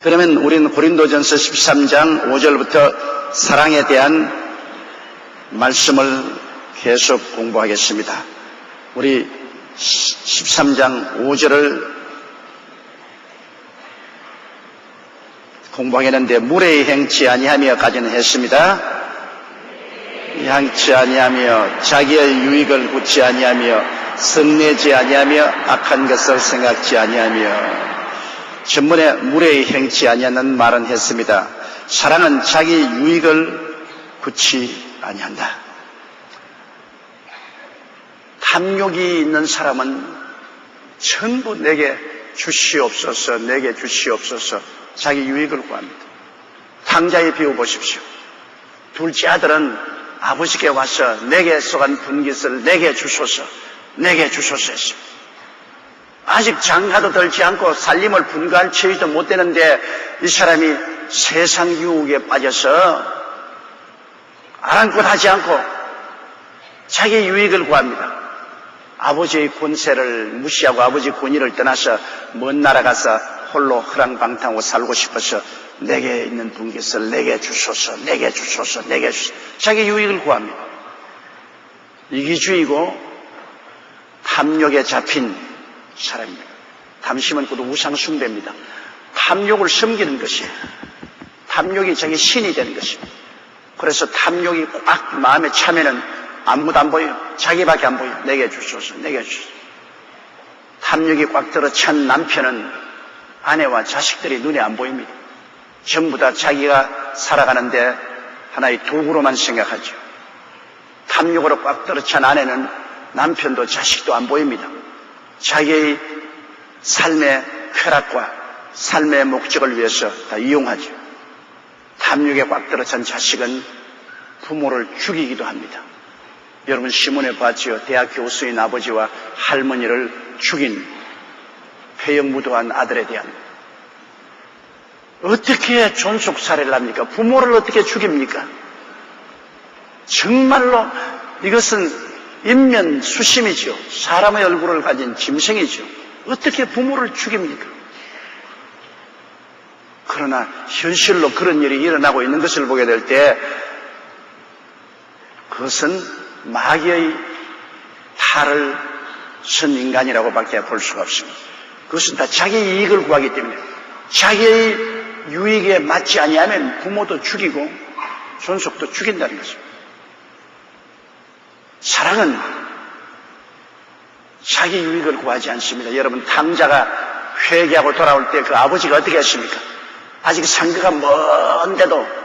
그러면 우리는 고린도전서 13장 5절부터 사랑에 대한 말씀을 계속 공부하겠습니다. 우리 13장 5절을 공부하겠는데, 물에 행치 아니하며까지는 했습니다. 향치 아니하며 자기의 유익을 굳지 아니하며 성내지 아니하며 악한 것을 생각지 아니하며, 전문에 물에 행치 아니하는 말은 했습니다. 사랑은 자기 유익을 굳지 아니한다. 탐욕이 있는 사람은 전부 내게 주시옵소서, 내게 주시옵소서, 자기 유익을 구합니다. 탕자에 비워보십시오. 둘째 아들은 아버지께 와서 내게 쏘간 분깃을 내게 주소서, 내게 주소서 했습니다. 아직 장가도 들지 않고 살림을 분가할 처지도 못 되는데 이 사람이 세상 유혹에 빠져서 아랑곳하지 않고 자기 유익을 구합니다. 아버지의 권세를 무시하고 아버지 권위를 떠나서 먼 나라 가서 홀로 허랑방탕하고 살고 싶어서 내게 있는 분깃을 내게 주소서, 내게 주소서, 내게 주소서, 자기 유익을 구합니다. 이기주의고 탐욕에 잡힌 사람입니다. 탐심은 곧 우상 숭배입니다. 탐욕을 섬기는 것이에요. 탐욕이 자기 신이 되는 것입니다. 그래서 탐욕이 꽉 마음에 차면은 아무도 안 보여요. 자기밖에 안 보여요. 내게 주소서, 내게 주소서. 탐욕이 꽉 들어 찬 남편은 아내와 자식들이 눈에 안 보입니다. 전부 다 자기가 살아가는데 하나의 도구로만 생각하죠. 탐욕으로 꽉 들어 찬 아내는 남편도 자식도 안 보입니다. 자기의 삶의 쾌락과 삶의 목적을 위해서 다 이용하죠. 탐욕에 꽉 들어 찬 자식은 부모를 죽이기도 합니다. 여러분 신문에 봤지요. 대학 교수인 아버지와 할머니를 죽인 회영무도한 아들에 대한, 어떻게 존속살해를 합니까? 부모를 어떻게 죽입니까? 정말로 이것은 인면수심이죠. 사람의 얼굴을 가진 짐승이죠. 어떻게 부모를 죽입니까? 그러나 현실로 그런 일이 일어나고 있는 것을 보게 될 때 그것은 마귀의 탈을 쓴 인간이라고밖에 볼 수가 없습니다. 그것은 다 자기 이익을 구하기 때문에, 자기의 유익에 맞지 아니하면 부모도 죽이고 존속도 죽인다는 것입니다. 사랑은 자기 유익을 구하지 않습니다. 여러분, 탕자가 회개하고 돌아올 때 그 아버지가 어떻게 했습니까? 아직 상가가 먼데도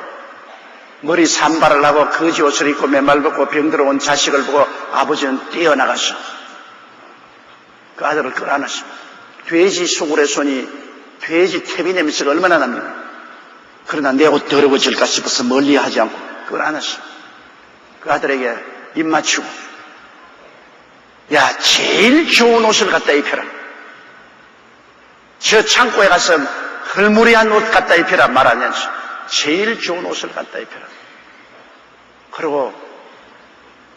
머리 산발을 하고 거지 옷을 입고 맨발 벗고 병들어 온 자식을 보고 아버지는 뛰어나가서 그 아들을 끌어안았습니다. 돼지 소굴의 손이 돼지 태비 냄새가 얼마나 납니까? 그러나 내 옷 더러워질까 싶어서 멀리 하지 않고 끌어안았습니다. 그 아들에게 입 맞추고, 야, 제일 좋은 옷을 갖다 입혀라. 저 창고에 가서 헐무리한 옷 갖다 입혀라 말하지 않습니다. 제일 좋은 옷을 갖다 입혀라. 그리고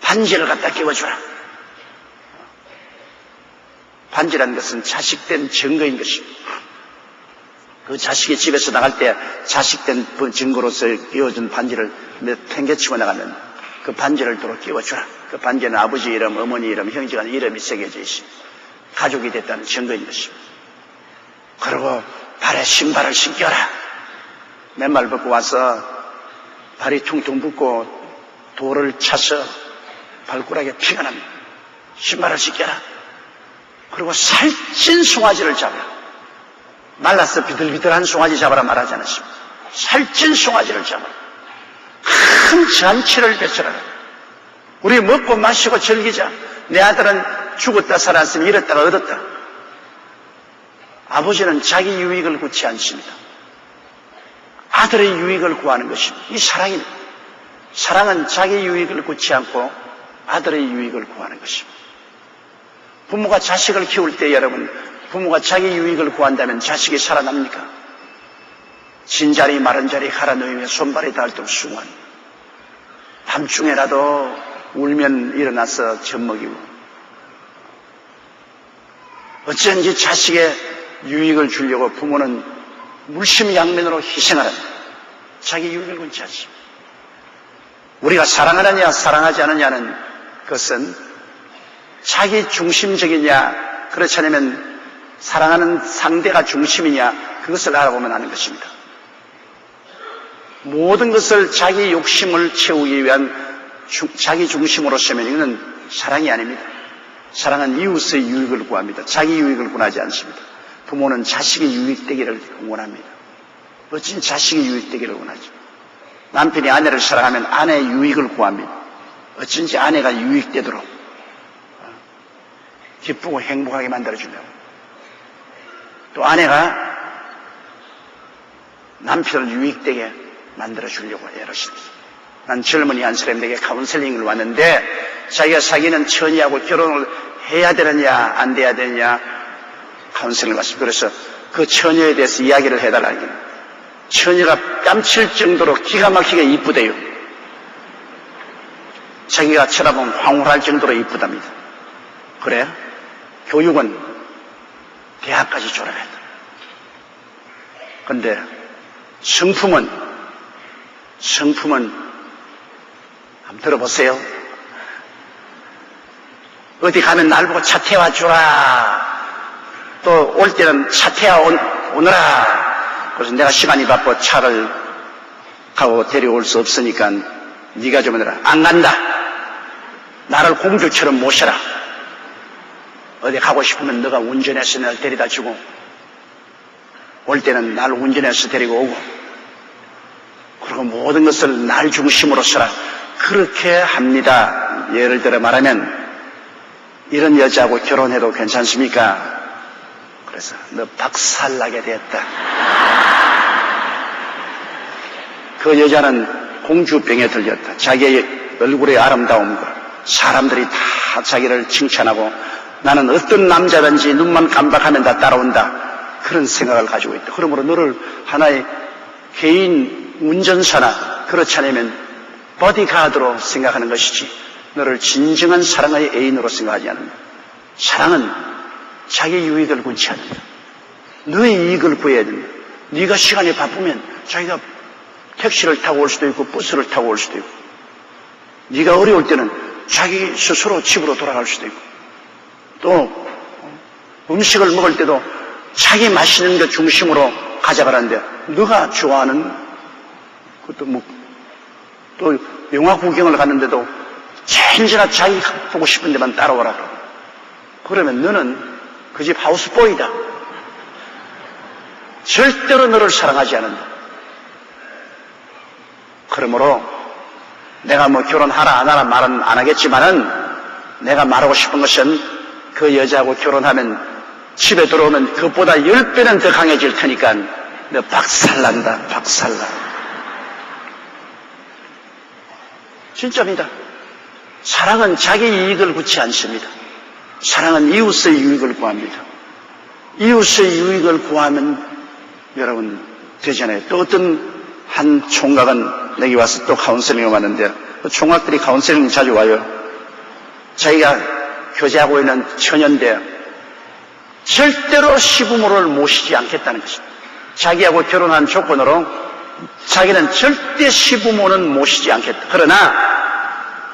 반지를 갖다 끼워주라. 반지라는 것은 자식된 증거인 것입니다. 그 자식이 집에서 나갈 때 자식된 증거로서 끼워준 반지를 팽개치고 나가면 그 반지를 도로 끼워주라. 그 반지는 아버지 이름, 어머니 이름, 형제간 이름이 새겨져 있습니다. 가족이 됐다는 증거인 것입니다. 그리고 발에 신발을 신겨라. 맨발 벗고 와서 발이 퉁퉁 붓고 돌을 차서 발가락에 피가 납니다. 신발을 신겨라. 그리고 살찐 송아지를 잡아라. 말라서 비들비들한 송아지 잡아라 말하지 않았습니다. 살찐 송아지를 잡아라. 큰 잔치를 베풀어라. 우리 먹고 마시고 즐기자. 내 아들은 죽었다 살았으니 잃었다가 얻었다. 아버지는 자기 유익을 구치 않습니다. 아들의 유익을 구하는 것입니다. 이 사랑입니다. 사랑은 자기 유익을 구치 않고 아들의 유익을 구하는 것입니다. 부모가 자식을 키울 때 여러분, 부모가 자기 유익을 구한다면 자식이 살아납니까? 진자리 마른자리 갈아 놓이며 손발이 닳도록 수고합니다. 밤중에라도 울면 일어나서 젖먹이고, 어쩐지 자식의 유익을 주려고 부모는 물심양면으로 희생하는 자기 유익을 군치 않습니다. 우리가 사랑하느냐 사랑하지 않느냐는 것은 자기 중심적이냐 그렇지 않으면 사랑하는 상대가 중심이냐 그것을 알아보면 아는 것입니다. 모든 것을 자기 욕심을 채우기 위한 자기 중심으로 쓰면 이거는 사랑이 아닙니다. 사랑은 이웃의 유익을 구합니다. 자기 유익을 구하지 않습니다. 부모는 자식의 유익되기를 원합니다. 멋진 자식의 유익되기를 원하죠. 남편이 아내를 사랑하면 아내의 유익을 구합니다. 어쩐지 아내가 유익되도록 기쁘고 행복하게 만들어주며 또 아내가 남편을 유익되게 만들어주려고 애를 씁니다. 난 젊은이 한 사람에게 카운셀링을 왔는데 자기가 사귀는 처녀하고 결혼을 해야 되느냐 안 돼야 되느냐 카운셀링을 왔습니다. 그래서 그 처녀에 대해서 이야기를 해달라는 거예요. 처녀가 뺨칠 정도로 기가 막히게 이쁘대요. 자기가 쳐다보면 황홀할 정도로 이쁘답니다. 그래? 교육은 대학까지 졸업했다. 그런데 성품은 한번 들어보세요. 어디 가면 날 보고 차 태워주라. 또 올 때는 차 태워 오너라. 그래서 내가 시간이 바빠 차를 가고 데려올 수 없으니까 네가 좀 오너라. 안 간다. 나를 공주처럼 모셔라. 어디 가고 싶으면 너가 운전해서 날 데려다 주고 올 때는 날 운전해서 데리고 오고 그리고 모든 것을 날 중심으로 써라. 그렇게 합니다. 예를 들어 말하면 이런 여자하고 결혼해도 괜찮습니까? 그래서 너 박살나게 됐다. 그 여자는 공주병에 들렸다. 자기의 얼굴의 아름다움과 사람들이 다 자기를 칭찬하고 나는 어떤 남자든지 눈만 깜박하면 다 따라온다. 그런 생각을 가지고 있다. 그러므로 너를 하나의 개인 운전사나 그렇지 않으면 버디가드로 생각하는 것이지 너를 진정한 사랑의 애인으로 생각하지 않는다. 사랑은 자기 유익을 군치 않는다. 너의 이익을 구해야 된다. 네가 시간이 바쁘면 자기가 택시를 타고 올 수도 있고 버스를 타고 올 수도 있고 네가 어려울 때는 자기 스스로 집으로 돌아갈 수도 있고 또 음식을 먹을 때도 자기 맛있는 것 중심으로 가져가라는데 너가 좋아하는 그것도 뭐 또 영화 구경을 갔는데도 언제나 자기 보고 싶은 데만 따라오라. 그러면 너는 그 집 하우스보이다. 절대로 너를 사랑하지 않는다. 그러므로 내가 뭐 결혼하라 안 하라 말은 안 하겠지만은 내가 말하고 싶은 것은 그 여자하고 결혼하면 집에 들어오면 그것보다 10배는 더 강해질 테니까 너 박살난다. 박살나. 진짜입니다. 사랑은 자기 이익을 구치 않습니다. 사랑은 이웃의 유익을 구합니다. 이웃의 유익을 구하면 여러분 되잖아요. 또 어떤 한 총각은 내게 와서 또 카운셀링을 왔는데 총각들이 카운셀링 자주 와요. 자기가 교제하고 있는 처녀인데 절대로 시부모를 모시지 않겠다는 것입니다. 자기하고 결혼한 조건으로 자기는 절대 시부모는 모시지 않겠다. 그러나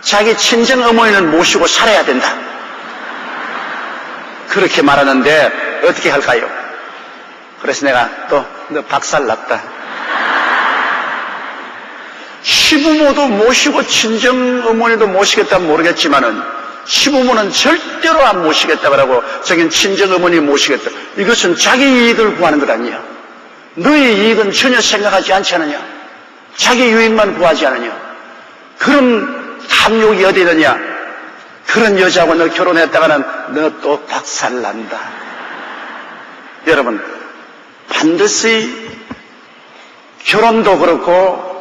자기 친정 어머니는 모시고 살아야 된다. 그렇게 말하는데 어떻게 할까요? 그래서 내가 또 너 박살났다. 시부모도 모시고 친정 어머니도 모시겠다면 모르겠지만은 시부모는 절대로 안 모시겠다 그러고 자기는 친정 어머니 모시겠다. 이것은 자기 이익을 구하는 것 아니야. 너의 이익은 전혀 생각하지 않지 않느냐? 자기 유익만 구하지 않느냐? 그런 탐욕이 어디 있느냐? 그런 여자하고 너 결혼했다가는 너 또 박살난다. 여러분, 반드시 결혼도 그렇고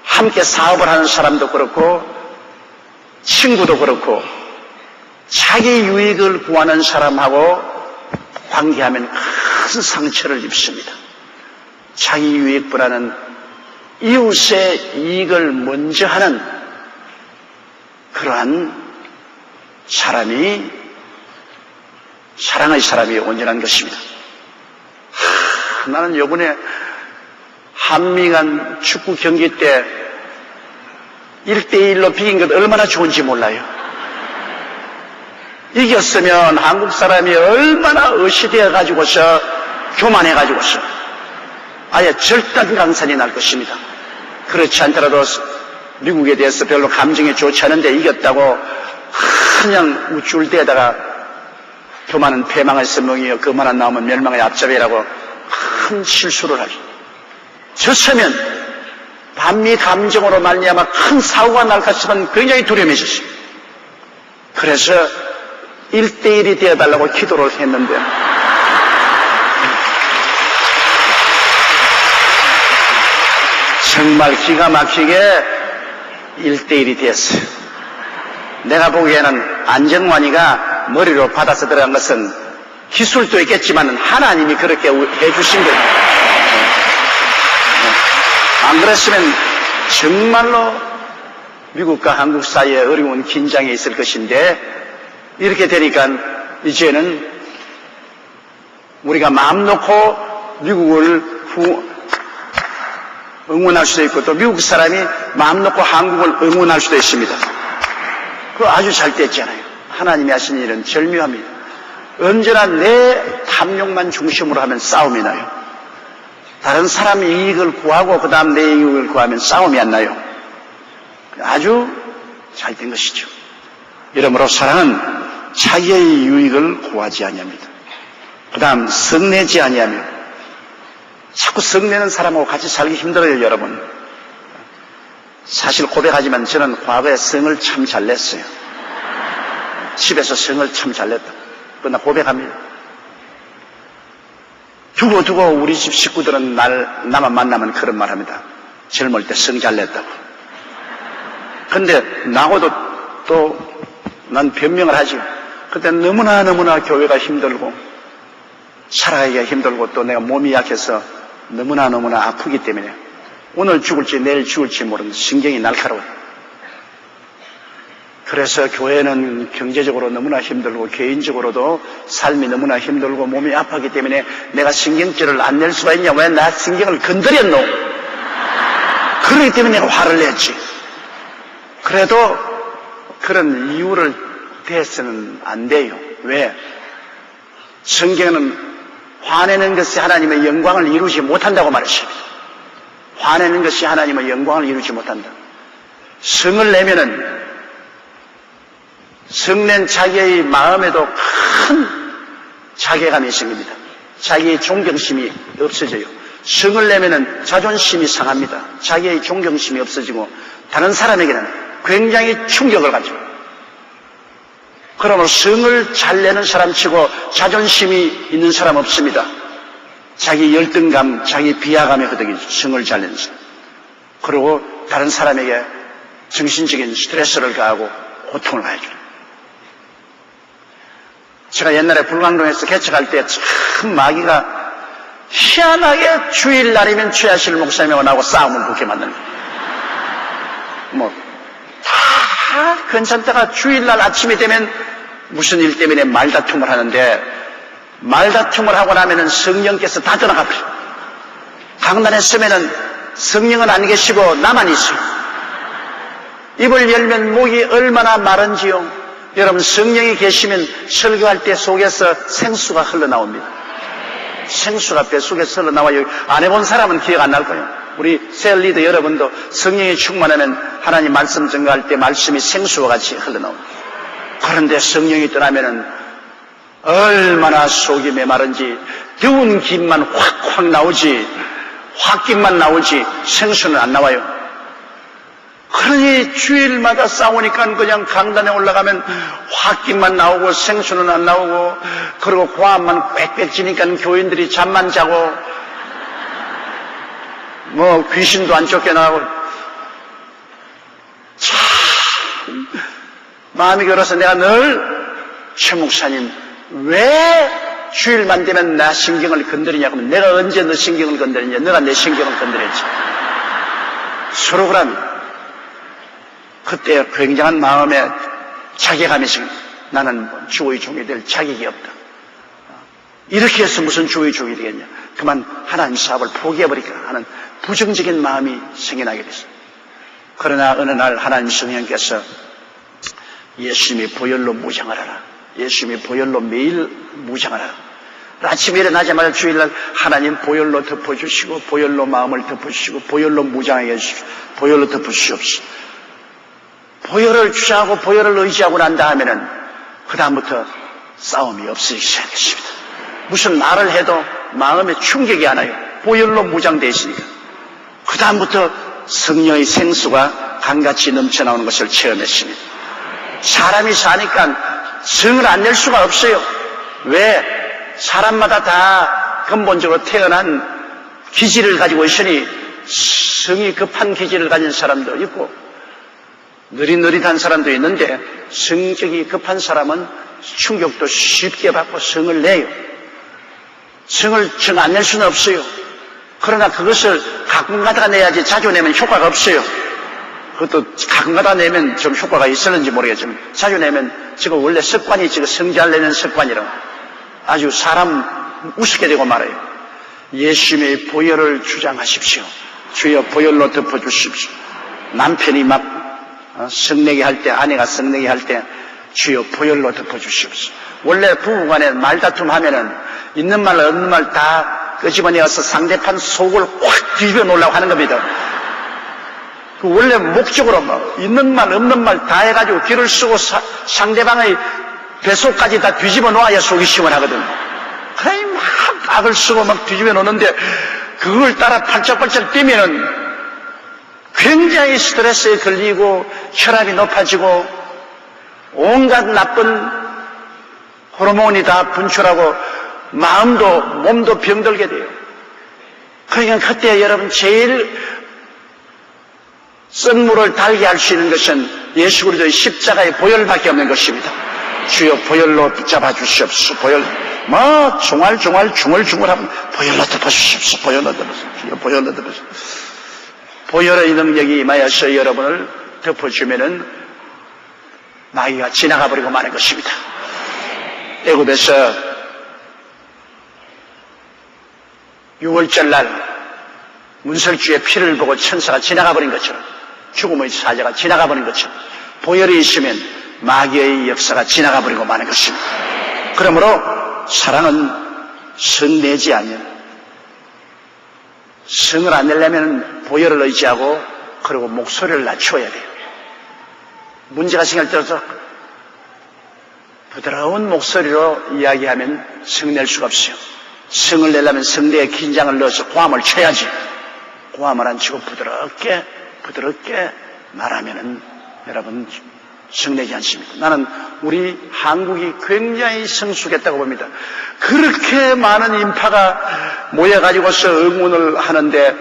함께 사업을 하는 사람도 그렇고 친구도 그렇고 자기 유익을 구하는 사람하고 관계하면 큰 상처를 입습니다. 자기 유익보다는 이웃의 이익을 먼저 하는 그러한 사랑의 사람이 온전한 것입니다. 나는 요번에 한미 간 축구 경기 때 1대1로 비긴 것 얼마나 좋은지 몰라요. 이겼으면 한국 사람이 얼마나 의시되어 가지고서 교만해 가지고서 아예 절단 강산이 날 것입니다. 그렇지 않더라도 미국에 대해서 별로 감정이 좋지 않은데 이겼다고 그냥 우쭐 대다가 교만은 패망의 선봉이요 그만한 나오면 멸망의 앞잡이라고 큰 실수를 하죠. 졌으면 반미 감정으로 말미암아 큰 사고가 날까 싶으면 굉장히 두려움해졌습니다. 그래서 1대1이 되어달라고 기도를 했는데 정말 기가 막히게 1대1이 되었어요. 내가 보기에는 안정환이가 머리로 받아서 들어간 것은 기술도 있겠지만 하나님이 그렇게 해주신 거예요. 안 그랬으면 정말로 미국과 한국 사이에 어려운 긴장이 있을 것인데 이렇게 되니까 이제는 우리가 마음 놓고 미국을 응원할 수도 있고 또 미국 사람이 마음 놓고 한국을 응원할 수도 있습니다. 그거 아주 잘 됐잖아요. 하나님이 하신 일은 절묘합니다. 언제나 내 탐욕만 중심으로 하면 싸움이 나요. 다른 사람 이익을 구하고 그 다음 내 이익을 구하면 싸움이 안 나요. 아주 잘 된 것이죠. 이러므로 사랑은 자기의 유익을 구하지 아니합니다. 그 다음 성내지 아니하며 자꾸 성내는 사람하고 같이 살기 힘들어요. 여러분 사실 고백하지만 저는 과거에 성을 참 잘 냈어요. 집에서 성을 참 잘 냈다. 그러나 고백합니다. 두고 우리 집 식구들은 나만 만나면 그런 말 합니다. 젊을 때 성 잘 냈다고. 근데 나하고도 또 난 변명을 하지. 그때 너무나 교회가 힘들고 살아가기가 힘들고 또 내가 몸이 약해서 너무나 아프기 때문에 오늘 죽을지 내일 죽을지 모르는 신경이 날카로워요. 그래서 교회는 경제적으로 너무나 힘들고 개인적으로도 삶이 너무나 힘들고 몸이 아프기 때문에 내가 신경질을 안 낼 수가 있냐. 왜 나 신경을 건드렸노? 그렇기 때문에 내가 화를 냈지. 그래도 그런 이유를 대해서는 안 돼요. 왜? 성경은 화내는 것이 하나님의 영광을 이루지 못한다고 말했습니다. 화내는 것이 하나님의 영광을 이루지 못한다. 성을 내면은 성낸 자기의 마음에도 큰 자괴감이 생깁니다. 자기의 존경심이 없어져요. 성을 내면은 자존심이 상합니다. 자기의 존경심이 없어지고 다른 사람에게는 굉장히 충격을 가죠. 그러므로 성을 잘 내는 사람치고 자존심이 있는 사람 없습니다. 자기 열등감, 자기 비하감에 허덕이죠. 성을 잘 내는 사람. 그리고 다른 사람에게 정신적인 스트레스를 가하고 고통을 가해줘요. 제가 옛날에 불광동에서 개척할 때 참 마귀가 희한하게 주일날이면 최하실 목사님하고 나하고 싸움을 붙게 만드는 거예요. 다 괜찮다가 주일날 아침이 되면 무슨 일 때문에 말다툼을 하는데 말다툼을 하고 나면은 성령께서 다 떠나가 버려요. 강단에 서면은 성령은 안 계시고 나만 있어요. 입을 열면 목이 얼마나 마른지요. 여러분 성령이 계시면 설교할 때 속에서 생수가 흘러나옵니다. 생수가 뱃속에서 흘러나와요. 안 해본 사람은 기억 안 날 거예요. 우리 셀리더 여러분도 성령이 충만하면 하나님 말씀 전가할 때 말씀이 생수와 같이 흘러나옵니다. 그런데 성령이 떠나면은 얼마나 속이 메마른지 더운 김만 확 나오지 홧김만 나오지 생수는 안 나와요. 그러니 주일마다 싸우니까 그냥 강단에 올라가면 홧김만 나오고 생수는 안 나오고 그리고 고함만 꽥꽥 지니까 교인들이 잠만 자고 귀신도 안 쫓겨나고 참 마음이 걸어서 내가 늘 최 목사님 왜 주일만 되면 나 신경을 건드리냐고 하면 내가 언제 너 신경을 건드리냐. 너가 내 신경을 건드렸지. 서로 그러면 그때 굉장한 마음에 자괴감이 생깁니다. 나는 주의 종이 될 자격이 없다. 이렇게 해서 무슨 주의 되겠냐. 그만 하나님 사업을 포기해버릴까 하는 부정적인 마음이 생겨나게 됐어요. 그러나 어느 날 하나님 성령께서 예수님이 보혈로 무장을 하라. 예수님이 보혈로 매일 무장을 하라. 아침에 일어나자마자 주일날 하나님 보혈로 덮어주시고 보혈로 마음을 덮어주시고 보혈로 무장하게 해주시고 보혈로 덮어주시옵소서. 보혈을 주장하고 보혈을 의지하고 난 다음에는 그 다음부터 싸움이 없어지기 시작했습니다. 무슨 말을 해도 마음에 충격이 안 와요. 보혈로 무장되어 있으니까. 그 다음부터 성령의 생수가 강같이 넘쳐나오는 것을 체험했습니다. 사람이 사니까 성을 안 낼 수가 없어요. 왜? 사람마다 다 근본적으로 태어난 기질을 가지고 있으니 성이 급한 기질을 가진 사람도 있고 느릿느릿한 사람도 있는데 성격이 급한 사람은 충격도 쉽게 받고 성을 내요. 성을 정 안 낼 수는 없어요. 그러나 그것을 가끔가다가 내야지 자주 내면 효과가 없어요. 그것도 가끔가다 내면 좀 효과가 있었는지 모르겠지만 자주 내면 지금 원래 습관이 지금 성잘 내는 습관이라고 아주 사람 우습게 되고 말아요. 예수님의 보혈을 주장하십시오. 주여 보혈로 덮어주십시오. 남편이 막 성내기 할 때, 아내가 성내기 할 때 주여 보혈로 덮어주십시오. 원래 부부간에 말다툼 하면은 있는 말 없는 말 다 끄집어내어서 상대편 속을 확 뒤집어 놓으려고 하는 겁니다. 그 원래 목적으로 뭐 있는 말 없는 말 다 해가지고 길을 쓰고 상대방의 뱃속까지 다 뒤집어 놓아야 속이 시원하거든. 그래 막 악을 쓰고 막 뒤집어 놓는데 그걸 따라 팔짝팔짝 뛰면은 굉장히 스트레스에 걸리고 혈압이 높아지고 온갖 나쁜 호르몬이 다 분출하고 마음도 몸도 병들게 돼요. 그러니까 그때 여러분 제일 썩물을 달게 할 수 있는 것은 예수 그리스도의 십자가의 보혈밖에 없는 것입니다. 주여 보혈로 붙잡아 주시옵소서. 보혈 뭐 중얼중얼하면 보혈로 덮어주십시오. 보혈로 덮어주십시오. 보혈로 덮어주십시오. 보혈의 능력이 임하여서 여러분을 덮어주면은 마귀가 지나가 버리고 마는 것입니다. 애굽에서 6월절 날 문설주의 피를 보고 천사가 지나가 버린 것처럼 죽음의 사자가 지나가 버린 것처럼 보혈이 있으면 마귀의 역사가 지나가 버리고 마는 것입니다. 그러므로 사랑은 성 내지 아니면 성을 안 내려면 보혈을 의지하고 그리고 목소리를 낮춰야 돼요. 문제가 생길 때도 부드러운 목소리로 이야기하면 성 낼 수가 없어요. 성을 내려면 성대에 긴장을 넣어서 고함을 쳐야지. 고함을 안 치고 부드럽게 말하면은 여러분 성내지 않습니다. 나는 우리 한국이 굉장히 성숙했다고 봅니다. 그렇게 많은 인파가 모여가지고서 응원을 하는데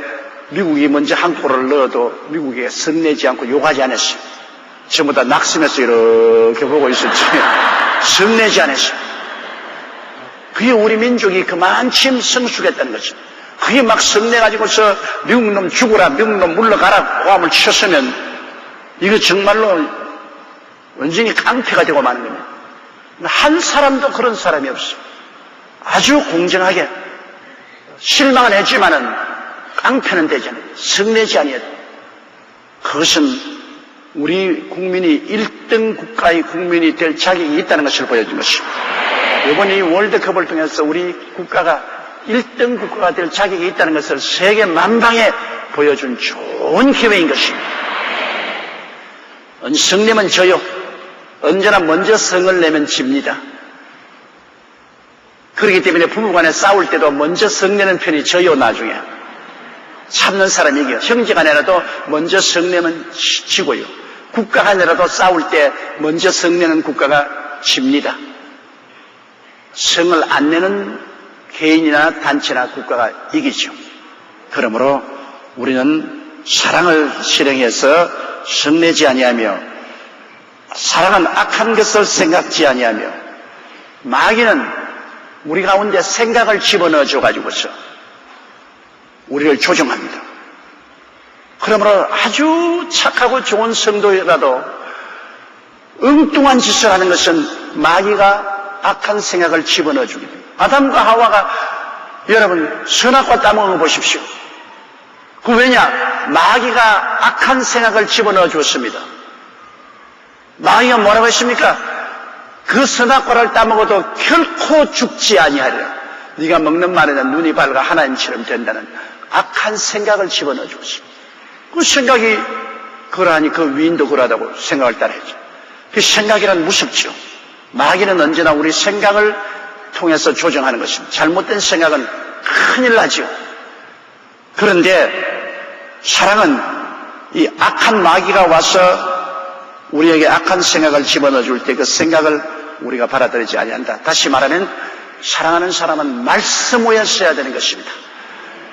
미국이 먼저 한 골을 넣어도 미국에 성내지 않고 욕하지 않았어요. 전부 다 낙심해서 이렇게 보고 있었지. 성내지 않았어요. 그게 우리 민족이 그만큼 성숙했다는 거죠. 그게 막 성내가지고서 미국 놈 죽어라, 미국 놈 물러가라 고함을 쳤으면 이거 정말로 완전히 깡패가 되고 마는 겁니다. 한 사람도 그런 사람이 없어요. 아주 공정하게 실망은 했지만은 깡패는 되지 않아요. 성내지 아니에요. 그것은 우리 국민이 1등 국가의 국민이 될 자격이 있다는 것을 보여준 것입니다. 이번 이 월드컵을 통해서 우리 국가가 1등 국가가 될 자격이 있다는 것을 세계 만방에 보여준 좋은 기회인 것입니다. 성내면 져요. 언제나 먼저 성을 내면 집니다. 그렇기 때문에 부부간에 싸울 때도 먼저 성내는 편이 져요. 나중에 참는 사람이 이겨요. 형제간에라도 먼저 성내면 지고요. 국가간에라도 싸울 때 먼저 성내는 국가가 집니다. 성을 안 내는 개인이나 단체나 국가가 이기죠. 그러므로 우리는 사랑을 실행해서 성내지 아니하며 사랑은 악한 것을 생각지 아니하며 마귀는 우리 가운데 생각을 집어넣어 줘가지고서 우리를 조종합니다. 그러므로 아주 착하고 좋은 성도라도 엉뚱한 짓을 하는 것은 마귀가 악한 생각을 집어넣어 주게 됩니다. 아담과 하와가 여러분 선악과 따먹은 거 보십시오. 그 왜냐? 마귀가 악한 생각을 집어넣어 주었습니다. 마귀가 뭐라고 했습니까? 그 선악과를 따먹어도 결코 죽지 아니하리라. 네가 먹는 말에는 눈이 밝아 하나님처럼 된다는 악한 생각을 집어넣어 주었습니다. 그 생각이 그러하니 그 위인도 그러하다고 생각을 따라야죠. 그 생각이란 무섭죠. 마귀는 언제나 우리 생각을 통해서 조정하는 것입니다. 잘못된 생각은 큰일 나죠. 그런데 사랑은 이 악한 마귀가 와서 우리에게 악한 생각을 집어넣어 줄 때 그 생각을 우리가 받아들이지 아니한다. 다시 말하면 사랑하는 사람은 말씀 위에 써야 되는 것입니다.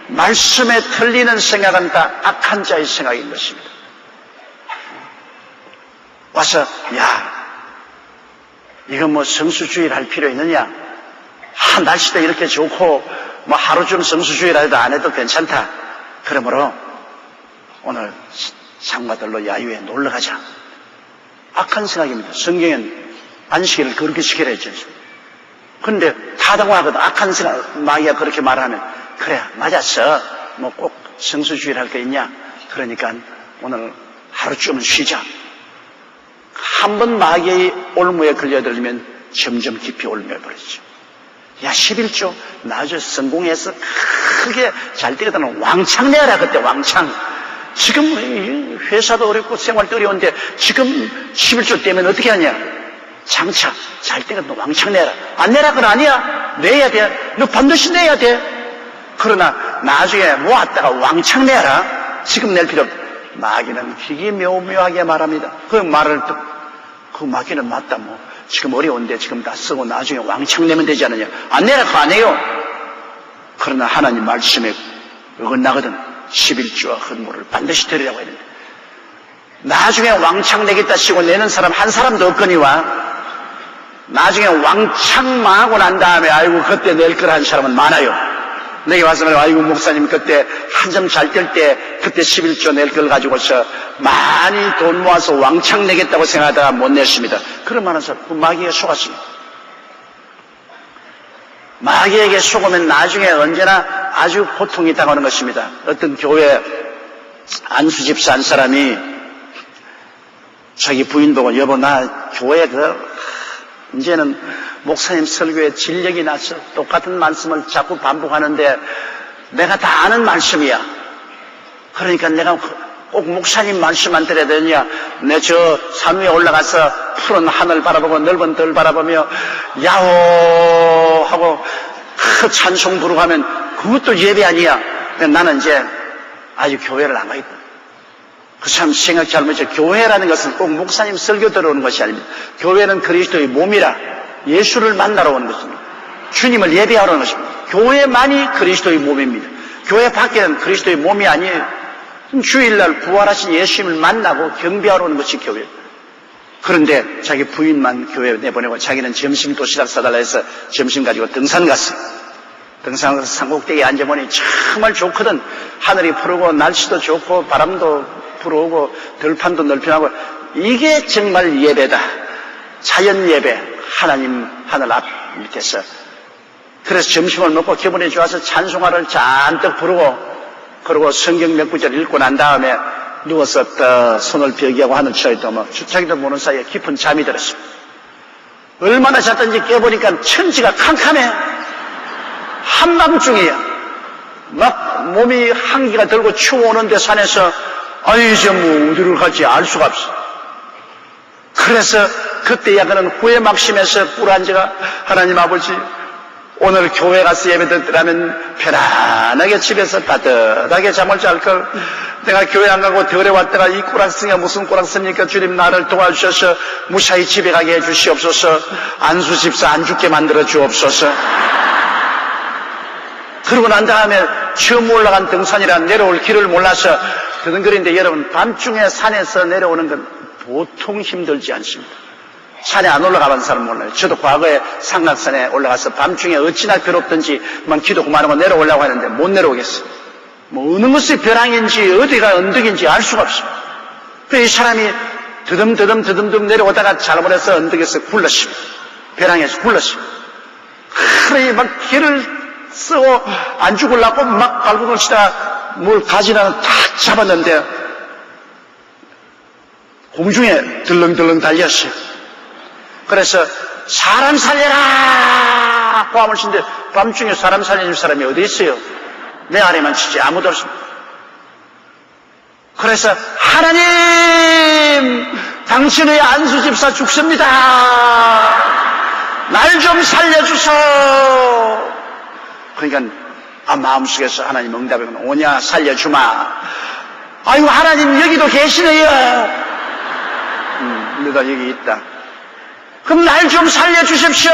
말씀에 틀리는 생각은 다 악한 자의 생각인 것입니다. 와서 야 이거 뭐 성수주의를 할 필요 있느냐? 날씨도 이렇게 좋고 뭐 하루 좀 성수주의라도 안 해도 괜찮다. 그러므로 오늘 상마들로 야유회 놀러 가자. 악한 생각입니다. 성경엔 안식일을 그렇게 시키라 했죠. 그런데 타당화하거든. 악한 생각, 마귀가 그렇게 말하면 그래 맞았어. 뭐 꼭 성수주의를 할 거 있냐? 그러니까 오늘 하루쯤은 쉬자. 한 번 마귀의 올무에 걸려들면 점점 깊이 올매버리죠. 야 11조 나저 성공해서 크게 잘 되거든. 왕창 내라. 그때 왕창. 지금 회사도 어렵고 생활도 어려운데 지금 11조 때문에 어떻게 하냐? 장차 잘 되거든. 왕창 내라. 안 내라 그건 아니야. 내야 돼. 너 반드시 내야 돼. 그러나 나중에 모았다가 왕창 내라. 지금 낼 필요 없다. 마귀는 되게 묘묘하게 말합니다. 그 말을 듣고 그 마귀는 맞다 뭐 지금 어려운데 지금 다 쓰고 나중에 왕창 내면 되지 않느냐. 안 내라 그거 안 해요. 그러나 하나님 말씀에 어긋나거든. 11조와 헌물을 반드시 드리라고 했는데 나중에 왕창 내겠다 치고 내는 사람 한 사람도 없거니와 나중에 왕창 망하고 난 다음에 아이고 그때 낼 걸 한 사람은 많아요. 내게 와서 말해 아이고 목사님 그때 한참 잘 될 때 그때 11조 낼 걸 가지고서 많이 돈 모아서 왕창 내겠다고 생각하다가 못 냈습니다. 그런 많은 사람 그 마귀에 속았습니다. 마귀에게 속으면 나중에 언제나 아주 고통이 당하는 것입니다. 어떤 교회 안수집사 한 사람이 자기 부인 보고 여보 나 교회 이제는 목사님 설교에 진력이 나서 똑같은 말씀을 자꾸 반복하는데 내가 다 아는 말씀이야. 그러니까 내가 꼭 목사님 말씀만 들어야 되냐. 내 저 산 위에 올라가서 푸른 하늘 바라보고 넓은 들 바라보며 야호 하고 그 찬송 부르고 하면 그것도 예배 아니야. 나는 이제 아직 교회를 안 가겠다. 그 사람 생각 잘못했죠. 교회라는 것은 꼭 목사님 설교 들어오는 것이 아닙니다. 교회는 그리스도의 몸이라 예수를 만나러 오는 것입니다. 주님을 예배하러 오는 것입니다. 교회만이 그리스도의 몸입니다. 교회 밖에는 그리스도의 몸이 아니에요. 주일날 부활하신 예수님을 만나고 경배하러 오는 것이 교회예요. 그런데 자기 부인만 교회에 내보내고 자기는 점심 도시락 사달라 해서 점심 가지고 등산 갔어요. 등산 가서 산꼭대기에 앉아보니 정말 좋거든. 하늘이 푸르고 날씨도 좋고 바람도 불어오고 들판도 넓혀나고 이게 정말 예배다. 자연 예배. 하나님 하늘 앞 밑에서. 그래서 점심을 먹고 기분이 좋아서 찬송가를 잔뜩 부르고 그리고 성경 몇 구절 읽고 난 다음에 누워서 손을 벽이하고 하늘 쳐있다 뭐 자기도 모르는 사이에 깊은 잠이 들었습니다. 얼마나 잤던지 깨보니까 천지가 캄캄해. 한밤중이야. 막 몸이 한기가 들고 추워오는데 산에서 아이 이제 뭐 어디를 갈지 알 수가 없어. 그래서 그때야 그는 후회 막심에서 꿇어앉아가 하나님 아버지 오늘 교회 가서 예배 드리라면 편안하게 집에서 따뜻하게 잠을 잘 걸. 내가 교회 안 가고 덜에 왔다가 이 꼬락성이 무슨 꼬락성입니까? 주님 나를 도와주셔서 무사히 집에 가게 해주시옵소서. 안수집사 안 죽게 만들어 주옵소서. 그러고 난 다음에 처음 올라간 등산이라 내려올 길을 몰라서 드는거리인데 여러분 밤중에 산에서 내려오는 건 보통 힘들지 않습니다. 산에 안 올라가본 사람 몰라요. 저도 과거에 삼각산에 올라가서 밤중에 어찌나 괴롭든지 막 기도 그만하고 내려오려고 하는데 못 내려오겠어요. 뭐 어느 것이 벼랑인지 어디가 언덕인지 알 수가 없어요. 그래서 이 사람이 드듬드듬 내려오다가 잘못해서 언덕에서 굴렀습니다. 벼랑에서 굴렀습니다. 하루에 막 길을 쓰고 안 죽으려고 막 발구을 치다 뭘 가지나는 탁 잡았는데 공중에 들렁들렁 달렸어요. 그래서 사람 살려라! 고함을 치는데 밤중에 사람 살려줄 사람이 어디 있어요? 내 아래만 치지 아무도 없습니다. 그래서 하나님, 당신의 안수 집사 죽습니다. 날 좀 살려주소. 그러니까 마음속에서 하나님 응답이 오냐 살려주마. 아이고 하나님 여기도 계시네요. 너가 여기 있다. 그럼 날 좀 살려주십시오.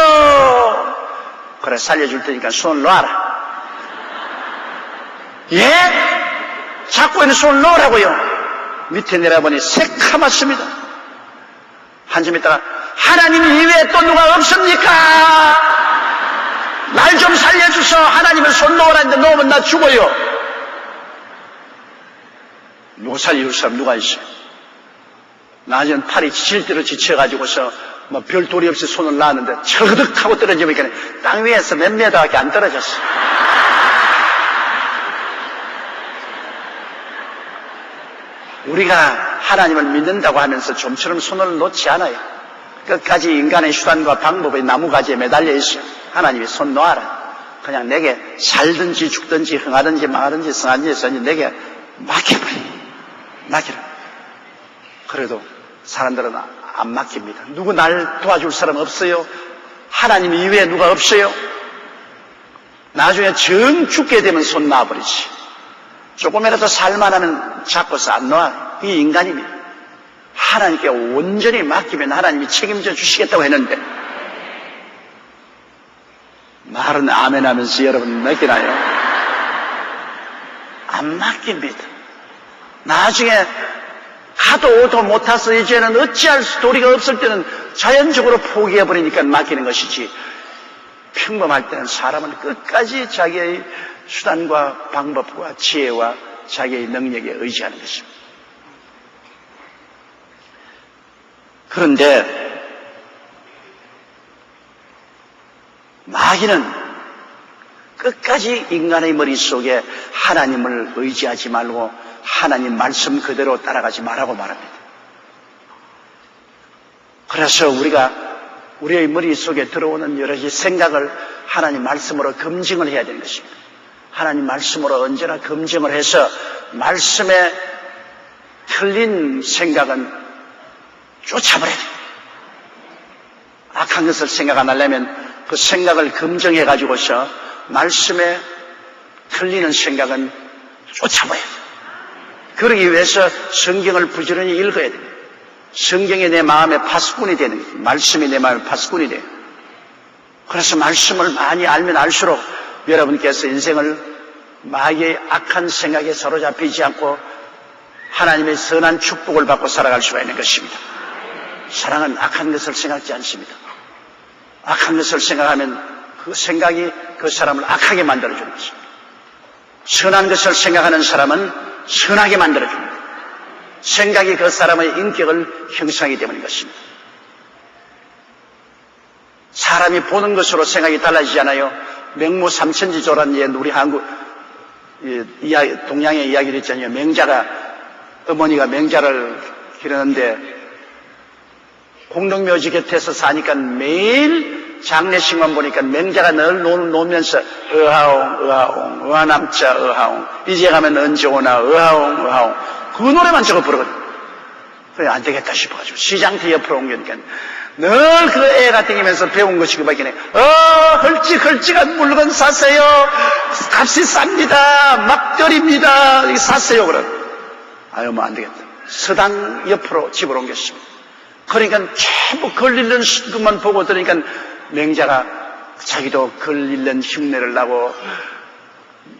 그래 살려줄 테니까 손 놔라. 예? 자꾸 있는 손 놓으라고요. 밑에 내려보니 새카맣습니다. 한참 있다가 하나님 이외에 또 누가 없습니까? 날 좀 살려주소. 하나님을 손 놓으라는데 놓으면 나 죽어요. 누가 살려줄 사람 누가 있어요? 나중엔 팔이 지칠 대로 지쳐가지고서 뭐 별 도리 없이 손을 놨는데 철그득하고 떨어지니까 땅 위에서 몇 미터밖에 안 떨어졌어. 우리가 하나님을 믿는다고 하면서 좀처럼 손을 놓지 않아요. 끝까지 인간의 수단과 방법의 나무가지에 매달려 있어요. 하나님이 손 놓아라. 그냥 내게 살든지 죽든지 흥하든지 망하든지 성하든지 내게 맡겨버려. 맡겨라. 그래도 사람들은 안 맡깁니다. 누구 날 도와줄 사람 없어요? 하나님 이외에 누가 없어요? 나중에 정 죽게 되면 손 놔버리지. 조금이라도 살만하면 잡고서 안 놔. 이게 인간입니다. 하나님께 온전히 맡기면 하나님이 책임져 주시겠다고 했는데 말은 아멘 하면서 여러분 맡기나요? 안 맡깁니다. 나중에 하도 못 타서 이제는 어찌할 도리가 없을 때는 자연적으로 포기해버리니까 맡기는 것이지, 평범할 때는 사람은 끝까지 자기의 수단과 방법과 지혜와 자기의 능력에 의지하는 것입니다. 그런데 마귀는 끝까지 인간의 머릿속에 하나님을 의지하지 말고 하나님 말씀 그대로 따라가지 말라고 말합니다. 그래서 우리가 우리의 머릿속에 들어오는 여러 가지 생각을 하나님 말씀으로 검증을 해야 되는 것입니다. 하나님 말씀으로 언제나 검증을 해서 말씀에 틀린 생각은 쫓아버려야 돼요. 악한 것을 생각 안 하려면 그 생각을 검증해 가지고서 말씀에 틀리는 생각은 쫓아버려야 돼요. 그러기 위해서 성경을 부지런히 읽어야 됩니다. 성경이 내 마음의 파수꾼이 되는 거예요. 말씀이 내 마음의 파수꾼이 돼요. 그래서 말씀을 많이 알면 알수록 여러분께서 인생을 마귀의 악한 생각에 사로잡히지 않고 하나님의 선한 축복을 받고 살아갈 수가 있는 것입니다. 사랑은 악한 것을 생각지 않습니다. 악한 것을 생각하면 그 생각이 그 사람을 악하게 만들어주는 것입니다. 선한 것을 생각하는 사람은 선하게 만들어줍니다. 생각이 그 사람의 인격을 형성하기 때문인 것입니다. 사람이 보는 것으로 생각이 달라지잖아요. 맹모 삼천지조라는 옛 우리 한국 동양의 이야기를 했잖아요. 맹자가, 어머니가 맹자를 기르는데 공동묘지 곁에서 사니까 매일 장례식만 보니까 맹자가 늘 놀면서 어하옹 어하남자 어하옹 이제 가면 언제 오나 어하옹 어하옹 그 노래만 저거 부르거든. 그래 안 되겠다 싶어가지고 시장터 옆으로 옮기니까 늘 그 애가 땡기면서 배운 것이 그밖에 네. 헐찍헐찍한 물건 사세요. 값이 쌉니다. 막걸리입니다. 사세요. 그래. 아유 뭐 안 되겠다. 서당 옆으로 집을 옮겼습니다. 그러니까 전부 글 읽는 것만 보고 들으니까 맹자가 자기도 글 읽는 흉내를 나고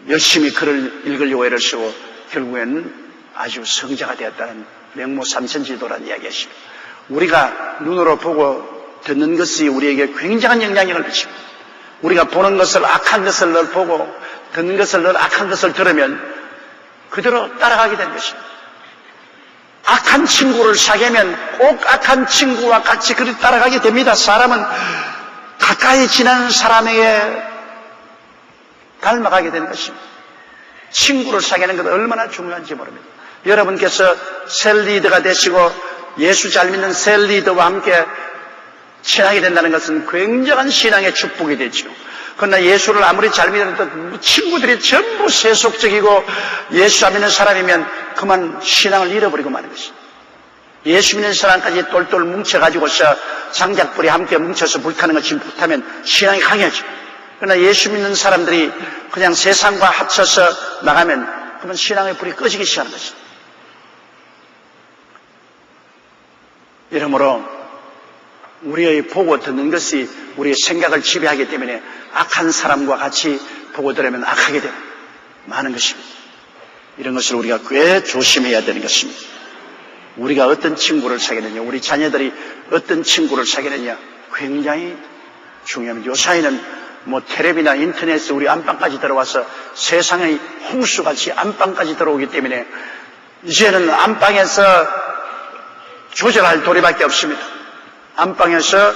열심히 글을 읽으려고 애를 쓰고 결국에는 아주 성자가 되었다는 맹모 삼천지도라는 이야기였습니다. 우리가 눈으로 보고 듣는 것이 우리에게 굉장한 영향력을 미칩니다. 우리가 보는 것을 악한 것을 늘 보고 듣는 것을 늘 악한 것을 들으면 그대로 따라가게 된 것입니다. 악한 친구를 사귀면 꼭 악한 친구와 같이 그리 따라가게 됩니다. 사람은 가까이 지나는 사람에게 닮아가게 되는 것입니다. 친구를 사귀는 것은 얼마나 중요한지 모릅니다. 여러분께서 셀리더가 되시고 예수 잘 믿는 셀리더와 함께 친하게 된다는 것은 굉장한 신앙의 축복이 되죠. 그러나 예수를 아무리 잘 믿어도 친구들이 전부 세속적이고 예수 안 믿는 사람이면 그만 신앙을 잃어버리고 마는 것입니다. 예수 믿는 사람까지 똘똘 뭉쳐가지고서 장작불이 함께 뭉쳐서 불타는 것이 불타면 신앙이 강해져. 그러나 예수 믿는 사람들이 그냥 세상과 합쳐서 나가면 그러면 신앙의 불이 꺼지기 시작하는 것입니다. 이러므로 우리의 보고 듣는 것이 우리의 생각을 지배하기 때문에 악한 사람과 같이 보고 들으면 악하게 되고 많은 것입니다. 이런 것을 우리가 꽤 조심해야 되는 것입니다. 우리가 어떤 친구를 사귀느냐, 우리 자녀들이 어떤 친구를 사귀느냐 굉장히 중요합니다. 요사이는 텔레비나 인터넷에 우리 안방까지 들어와서 세상의 홍수같이 안방까지 들어오기 때문에 이제는 안방에서 조절할 도리밖에 없습니다. 안방에서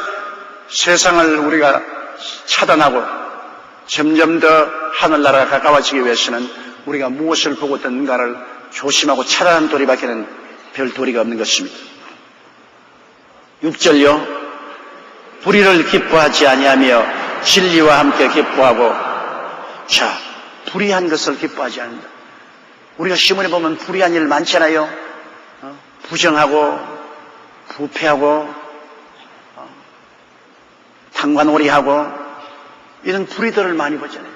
세상을 우리가 차단하고 점점 더 하늘나라가 가까워지기 위해서는 우리가 무엇을 보고 듣는가를 조심하고 차단하는 도리밖에는 별 도리가 없는 것입니다. 6절요. 불의를 기뻐하지 아니하며 진리와 함께 기뻐하고. 자, 불의한 것을 기뻐하지 않는다. 우리가 신문에 보면 불의한 일 많잖아요. 부정하고 부패하고 탕관오리하고 이런 불의들을 많이 보잖아요.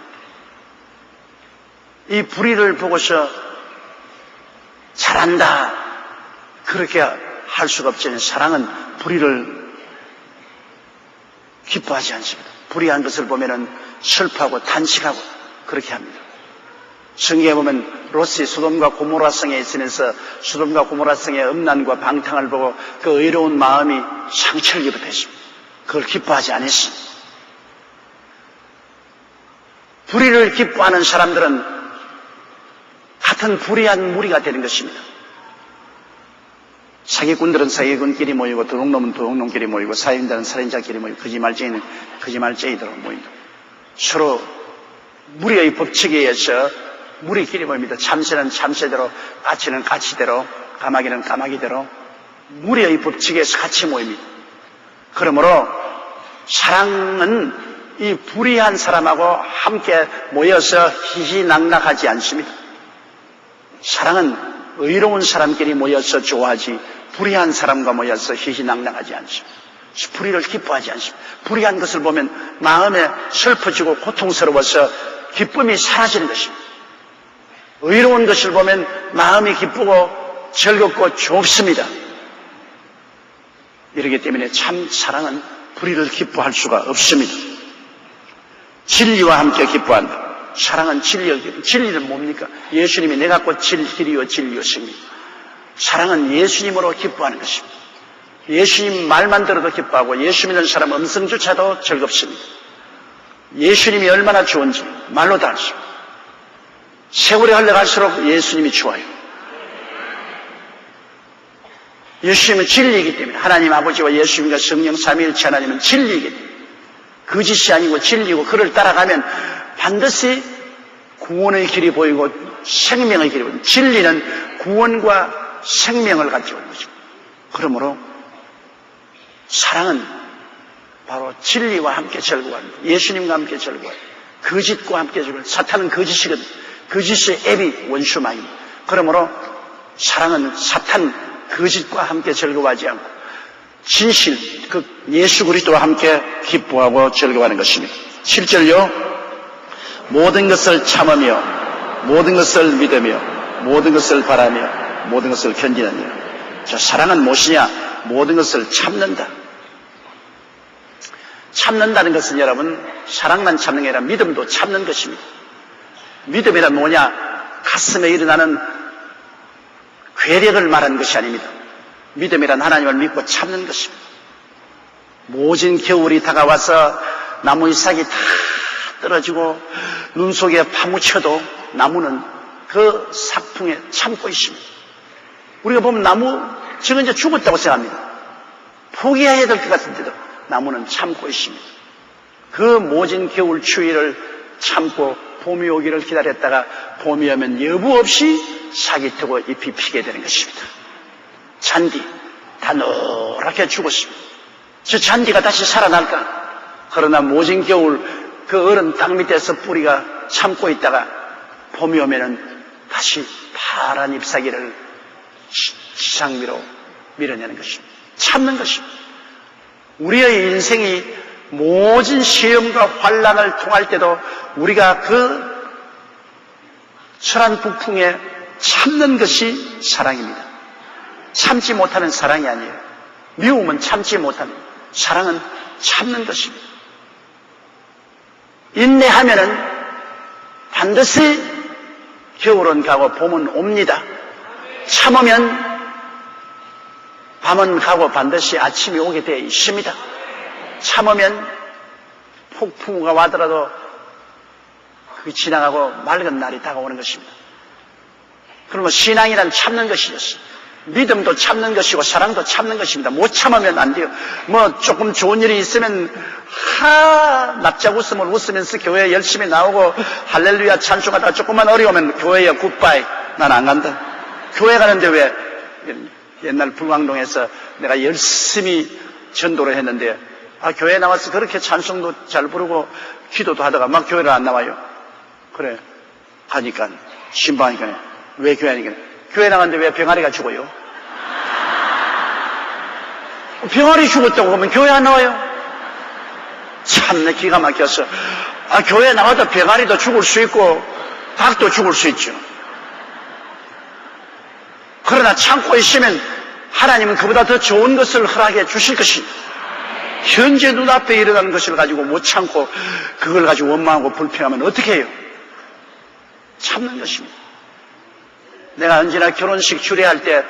이 불의를 보고서 잘한다 그렇게 할 수가 없잖아요. 사랑은 불의를 기뻐하지 않습니다. 불의한 것을 보면은 슬퍼하고 탄식하고 그렇게 합니다. 성경에 보면 롯이 소돔과 고모라 성에 있으면서 소돔과 고모라 성의 음란과 방탕을 보고 그 의로운 마음이 상처를 입었습니다. 그걸 기뻐하지 않았습니다. 불의를 기뻐하는 사람들은 같은 불의한 무리가 되는 것입니다. 사기꾼들은 사기꾼끼리 모이고 도둑놈은 도둑놈끼리 모이고 살인자는 살인자끼리 모이고 거짓말쟁이는 거짓말쟁이들로 모인다. 서로 무리의 법칙에 의해서 무리끼리 모입니다. 참새는 참새대로, 가치는 가치대로, 까마귀는 까마귀대로 무리의 법칙에서 같이 모입니다. 그러므로 사랑은 이 불의한 사람하고 함께 모여서 희희낙낙하지 않습니다. 사랑은 의로운 사람끼리 모여서 좋아하지 불의한 사람과 모여서 희희낙낙하지 않습니다. 불의를 기뻐하지 않습니다. 불의한 것을 보면 마음에 슬퍼지고 고통스러워서 기쁨이 사라지는 것입니다. 의로운 것을 보면 마음이 기쁘고 즐겁고 좋습니다. 이렇기 때문에 참 사랑은 불의를 기뻐할 수가 없습니다. 진리와 함께 기뻐한다. 사랑은 진리는 뭡니까? 예수님이 내가 곧 길이요 진리요 생명. 사랑은 예수님으로 기뻐하는 것입니다. 예수님 말만 들어도 기뻐하고 예수 믿는 사람 음성조차도 즐겁습니다. 예수님이 얼마나 좋은지 말로 다 알 수 없습니다. 세월이 흘러갈수록 예수님이 좋아요. 예수님은 진리이기 때문에 하나님 아버지와 예수님과 성령 삼위일체 하나님은 진리이기 때문에 거짓이 아니고 진리고 그를 따라가면 반드시 구원의 길이 보이고 생명의 길이 보입니다. 진리는 구원과 생명을 가지고 있는 것입니다. 그러므로 사랑은 바로 진리와 함께 즐거워합니다. 예수님과 함께 즐거워합니다. 거짓과 함께 즐거워합니다. 사탄은 거짓이거든요. 거짓의 앱이 원수마입니다. 그러므로 사랑은 사탄 거짓과 함께 즐거워하지 않고 진실, 그 예수 그리스도와 함께 기뻐하고 즐거워하는 것입니다. 7절요. 모든 것을 참으며 모든 것을 믿으며 모든 것을 바라며 모든 것을 견디느니라. 자, 사랑은 무엇이냐? 모든 것을 참는다. 참는다는 것은 여러분 사랑만 참는 게 아니라 믿음도 참는 것입니다. 믿음이란 뭐냐? 가슴에 일어나는 괴력을 말하는 것이 아닙니다. 믿음이란 하나님을 믿고 참는 것입니다. 모진 겨울이 다가와서 나무 잎사귀 다 떨어지고 눈 속에 파묻혀도 나무는 그 사풍에 참고 있습니다. 우리가 보면 나무 저건 이제 죽었다고 생각합니다. 포기해야 될 것 같은데도 나무는 참고 있습니다. 그 모진 겨울 추위를 참고 봄이 오기를 기다렸다가 봄이 오면 여부 없이 사기 트고 잎이 피게 되는 것입니다. 잔디 다 노랗게 죽었습니다. 저 잔디가 다시 살아날까? 그러나 모진 겨울 그 얼은 땅 밑에서 뿌리가 참고 있다가 봄이 오면은 다시 파란 잎사귀를 지상 위로 밀어내는 것입니다. 참는 것입니다. 우리의 인생이 모진 시험과 환난을 통할 때도 우리가 그 철한 북풍에 참는 것이 사랑입니다. 참지 못하는 사랑이 아니에요. 미움은 참지 못하는, 사랑은 참는 것입니다. 인내하면은 반드시 겨울은 가고 봄은 옵니다. 참으면 밤은 가고 반드시 아침이 오게 되어 있습니다. 참으면 폭풍우가 와더라도 그 지나가고 맑은 날이 다가오는 것입니다. 그러면 신앙이란 참는 것이었어요. 믿음도 참는 것이고 사랑도 참는 것입니다. 못 참으면 안 돼요. 뭐 조금 좋은 일이 있으면 납작 웃음을 웃으면서 교회에 열심히 나오고 할렐루야 찬송하다가 조금만 어려우면 교회에 굿바이, 난 안 간다. 교회 가는데 왜 옛날 불광동에서 내가 열심히 전도를 했는데 교회에 나와서 그렇게 찬송도 잘 부르고 기도도 하다가 막 교회를 안 나와요. 그래 하니까 신방이니까 왜 교회 하니까 교회 나갔는데 왜 병아리가 죽어요? 병아리 죽었다고 하면 교회 안 나와요? 참내 기가 막혀서 교회 나와도 병아리도 죽을 수 있고 닭도 죽을 수 있죠. 그러나 참고 있으면 하나님은 그보다 더 좋은 것을 허락해 주실 것입니다. 현재 눈앞에 일어나는 것을 가지고 못 참고 그걸 가지고 원망하고 불평하면 어떻게 해요? 참는 것입니다. 내가 언제나 결혼식 주례할 때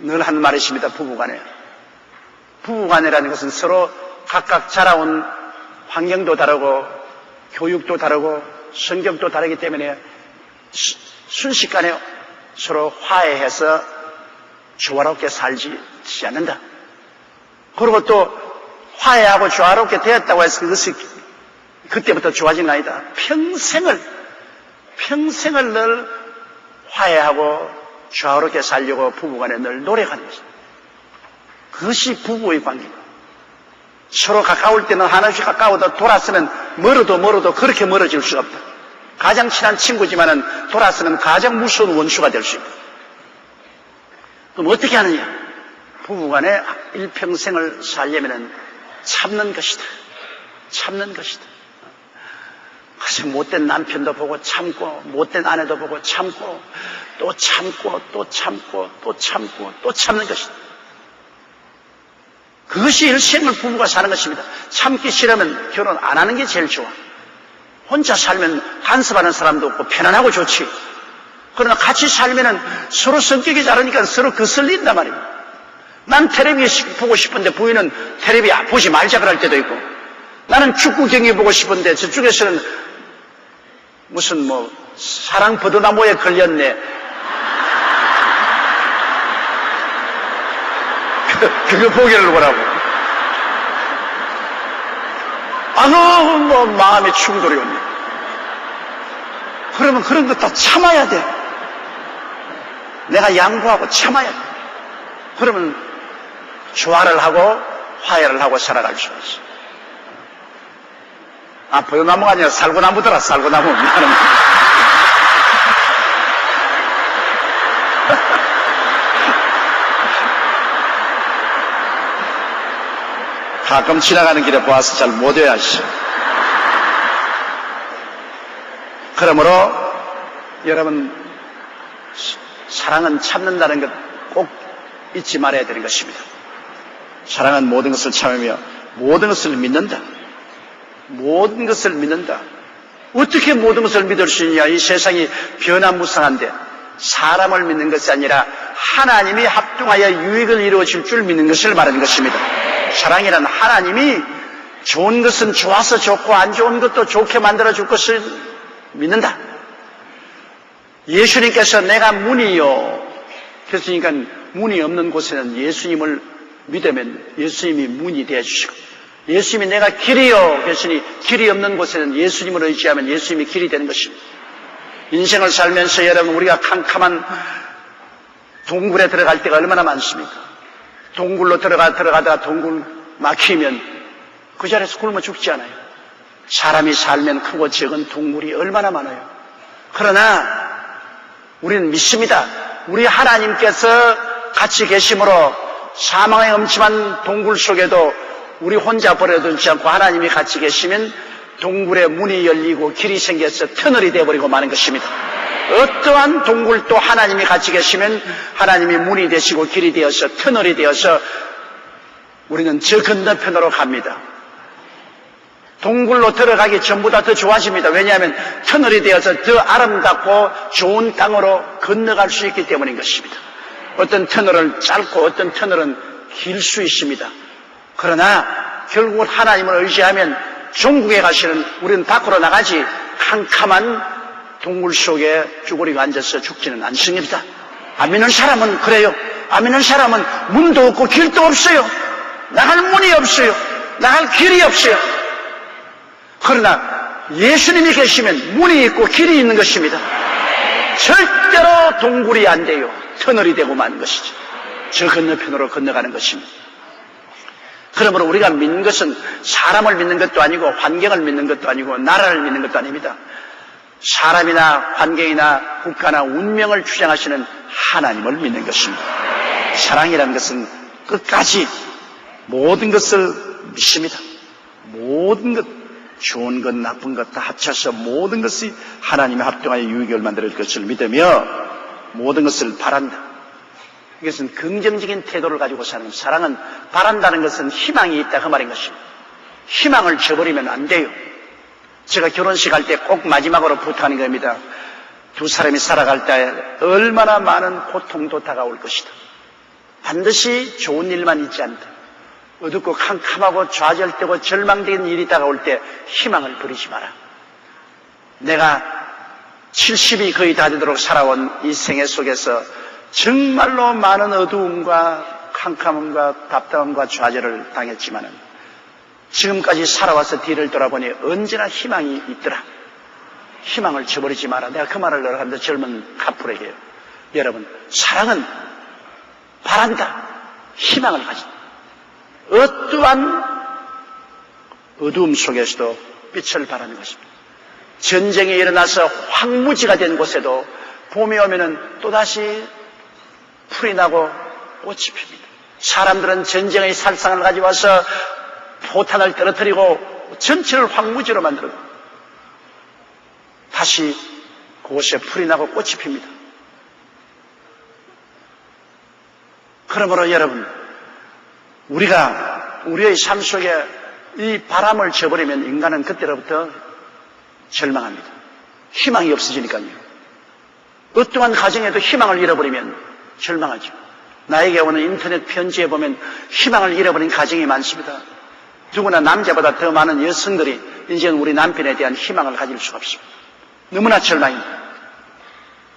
늘 하는 말이 있습니다. 부부간에. 부부간이라는 것은 서로 각각 자라온 환경도 다르고 교육도 다르고 성격도 다르기 때문에 순식간에 서로 화해해서 조화롭게 살지 않는다. 그리고 또 화해하고 조화롭게 되었다고 해서 그것이 그때부터 좋아진 거 아니다. 평생을 늘 화해하고 조화롭게 살려고 부부간에 늘 노력하는 것입니다. 그것이 부부의 관계다. 서로 가까울 때는 하나씩 가까워도 돌아서면 멀어도 그렇게 멀어질 수가 없다. 가장 친한 친구지만은 돌아서면 가장 무서운 원수가 될 수 있다. 그럼 어떻게 하느냐? 부부간에 일평생을 살려면은 참는 것이다. 참는 것이다. 그래서 못된 남편도 보고 참고, 못된 아내도 보고 참고, 또 참고, 또 참고, 또 참고, 또 참는 것이다. 그것이 일생을 부부가 사는 것입니다. 참기 싫으면 결혼 안 하는 게 제일 좋아. 혼자 살면 간섭하는 사람도 없고 편안하고 좋지. 그러나 같이 살면은 서로 성격이 다르니까 서로 거슬린단 말입니다. 난 텔레비 보고 싶은데 부인은 텔레비 보지 말자 그럴 때도 있고, 나는 축구 경기 보고 싶은데 저쪽에서는 무슨 사랑 버드나무에 걸렸네. 그거 보기를 보라고. 마음에 충돌이 옵니다. 그러면 그런 거 다 참아야 돼. 내가 양보하고 참아야 돼. 그러면 조화를 하고 화해를 하고 살아갈 수가 있어. 버드나무가 아니라 살구나무더라, 살구나무. 가끔 지나가는 길에 보아서 잘 못 외워야지. 그러므로 여러분, 사랑은 참는다는 것 꼭 잊지 말아야 되는 것입니다. 사랑은 모든 것을 참으며 모든 것을 믿는다. 모든 것을 믿는다. 어떻게 모든 것을 믿을 수 있냐? 이 세상이 변화무쌍한데 사람을 믿는 것이 아니라 하나님이 합동하여 유익을 이루어질 줄 믿는 것을 말하는 것입니다. 사랑이란 하나님이 좋은 것은 좋아서 좋고 안 좋은 것도 좋게 만들어줄 것을 믿는다. 예수님께서 내가 문이요. 그랬으니까 문이 없는 곳에는 예수님을 믿으면 예수님이 문이 되어주시고, 예수님이 내가 길이요 그랬으니 길이 없는 곳에는 예수님을 의지하면 예수님이 길이 되는 것입니다. 인생을 살면서 여러분 우리가 캄캄한 동굴에 들어갈 때가 얼마나 많습니까? 동굴로 들어가다가 동굴 막히면 그 자리에서 굶어 죽지 않아요. 사람이 살면 크고 적은 동굴이 얼마나 많아요. 그러나 우리는 믿습니다. 우리 하나님께서 같이 계심으로 사망의 엄침한 동굴 속에도 우리 혼자 버려두지 않고 하나님이 같이 계시면 동굴에 문이 열리고 길이 생겨서 터널이 되어버리고 마는 것입니다. 어떠한 동굴도 하나님이 같이 계시면 하나님이 문이 되시고 길이 되어서 터널이 되어서 우리는 저 건너편으로 갑니다. 동굴로 들어가기 전보다 더 좋아집니다. 왜냐하면 터널이 되어서 더 아름답고 좋은 땅으로 건너갈 수 있기 때문인 것입니다. 어떤 터널은 짧고 어떤 터널은 길 수 있습니다. 그러나 결국은 하나님을 의지하면 종국에 가시는 우리는 밖으로 나가지 캄캄한 동굴 속에 쭈그리고 앉아서 죽지는 않습니다. 안 믿는 사람은 그래요. 안 믿는 사람은 문도 없고 길도 없어요. 나갈 문이 없어요. 나갈 길이 없어요. 그러나 예수님이 계시면 문이 있고 길이 있는 것입니다. 절대로 동굴이 안 돼요. 터널이 되고 마는 것이죠. 저 건너편으로 건너가는 것입니다. 그러므로 우리가 믿는 것은 사람을 믿는 것도 아니고 환경을 믿는 것도 아니고 나라를 믿는 것도 아닙니다. 사람이나 환경이나 국가나 운명을 주장하시는 하나님을 믿는 것입니다. 사랑이라는 것은 끝까지 모든 것을 믿습니다. 모든 것, 좋은 것, 나쁜 것 다 합쳐서 모든 것이 하나님의 합동하여 유익을 만들 것을 믿으며 모든 것을 바란다. 이것은 긍정적인 태도를 가지고 사는 사랑은 바란다는 것은 희망이 있다 그 말인 것입니다. 희망을 저버리면 안 돼요. 제가 결혼식 할 때 꼭 마지막으로 부탁하는 겁니다. 두 사람이 살아갈 때 얼마나 많은 고통도 다가올 것이다. 반드시 좋은 일만 있지 않다. 어둡고 캄캄하고 좌절되고 절망되는 일이 다가올 때 희망을 버리지 마라. 내가 70이 거의 다 되도록 살아온 이 생애 속에서 정말로 많은 어두움과 캄캄함과 답답함과 좌절을 당했지만은 지금까지 살아와서 뒤를 돌아보니 언제나 희망이 있더라. 희망을 저버리지 마라. 내가 그 말을 여러 가지 젊은 카풀에게 해요. 여러분, 사랑은 바란다. 희망을 가진다. 어떠한 어두움 속에서도 빛을 발하는 것입니다. 전쟁이 일어나서 황무지가 된 곳에도 봄이 오면은 또다시 풀이 나고 꽃이 핍니다. 사람들은 전쟁의 살상을 가져와서 포탄을 떨어뜨리고 전체를 황무지로 만들고 다시 그곳에 풀이 나고 꽃이 핍니다. 그러므로 여러분, 우리가 우리의 삶 속에 이 바람을 저버리면 인간은 그때로부터 절망합니다. 희망이 없어지니까요. 어떠한 가정에도 희망을 잃어버리면 절망하죠. 나에게 오는 인터넷 편지에 보면 희망을 잃어버린 가정이 많습니다. 누구나 남자보다 더 많은 여성들이 이제는 우리 남편에 대한 희망을 가질 수가 없습니다. 너무나 절망입니다.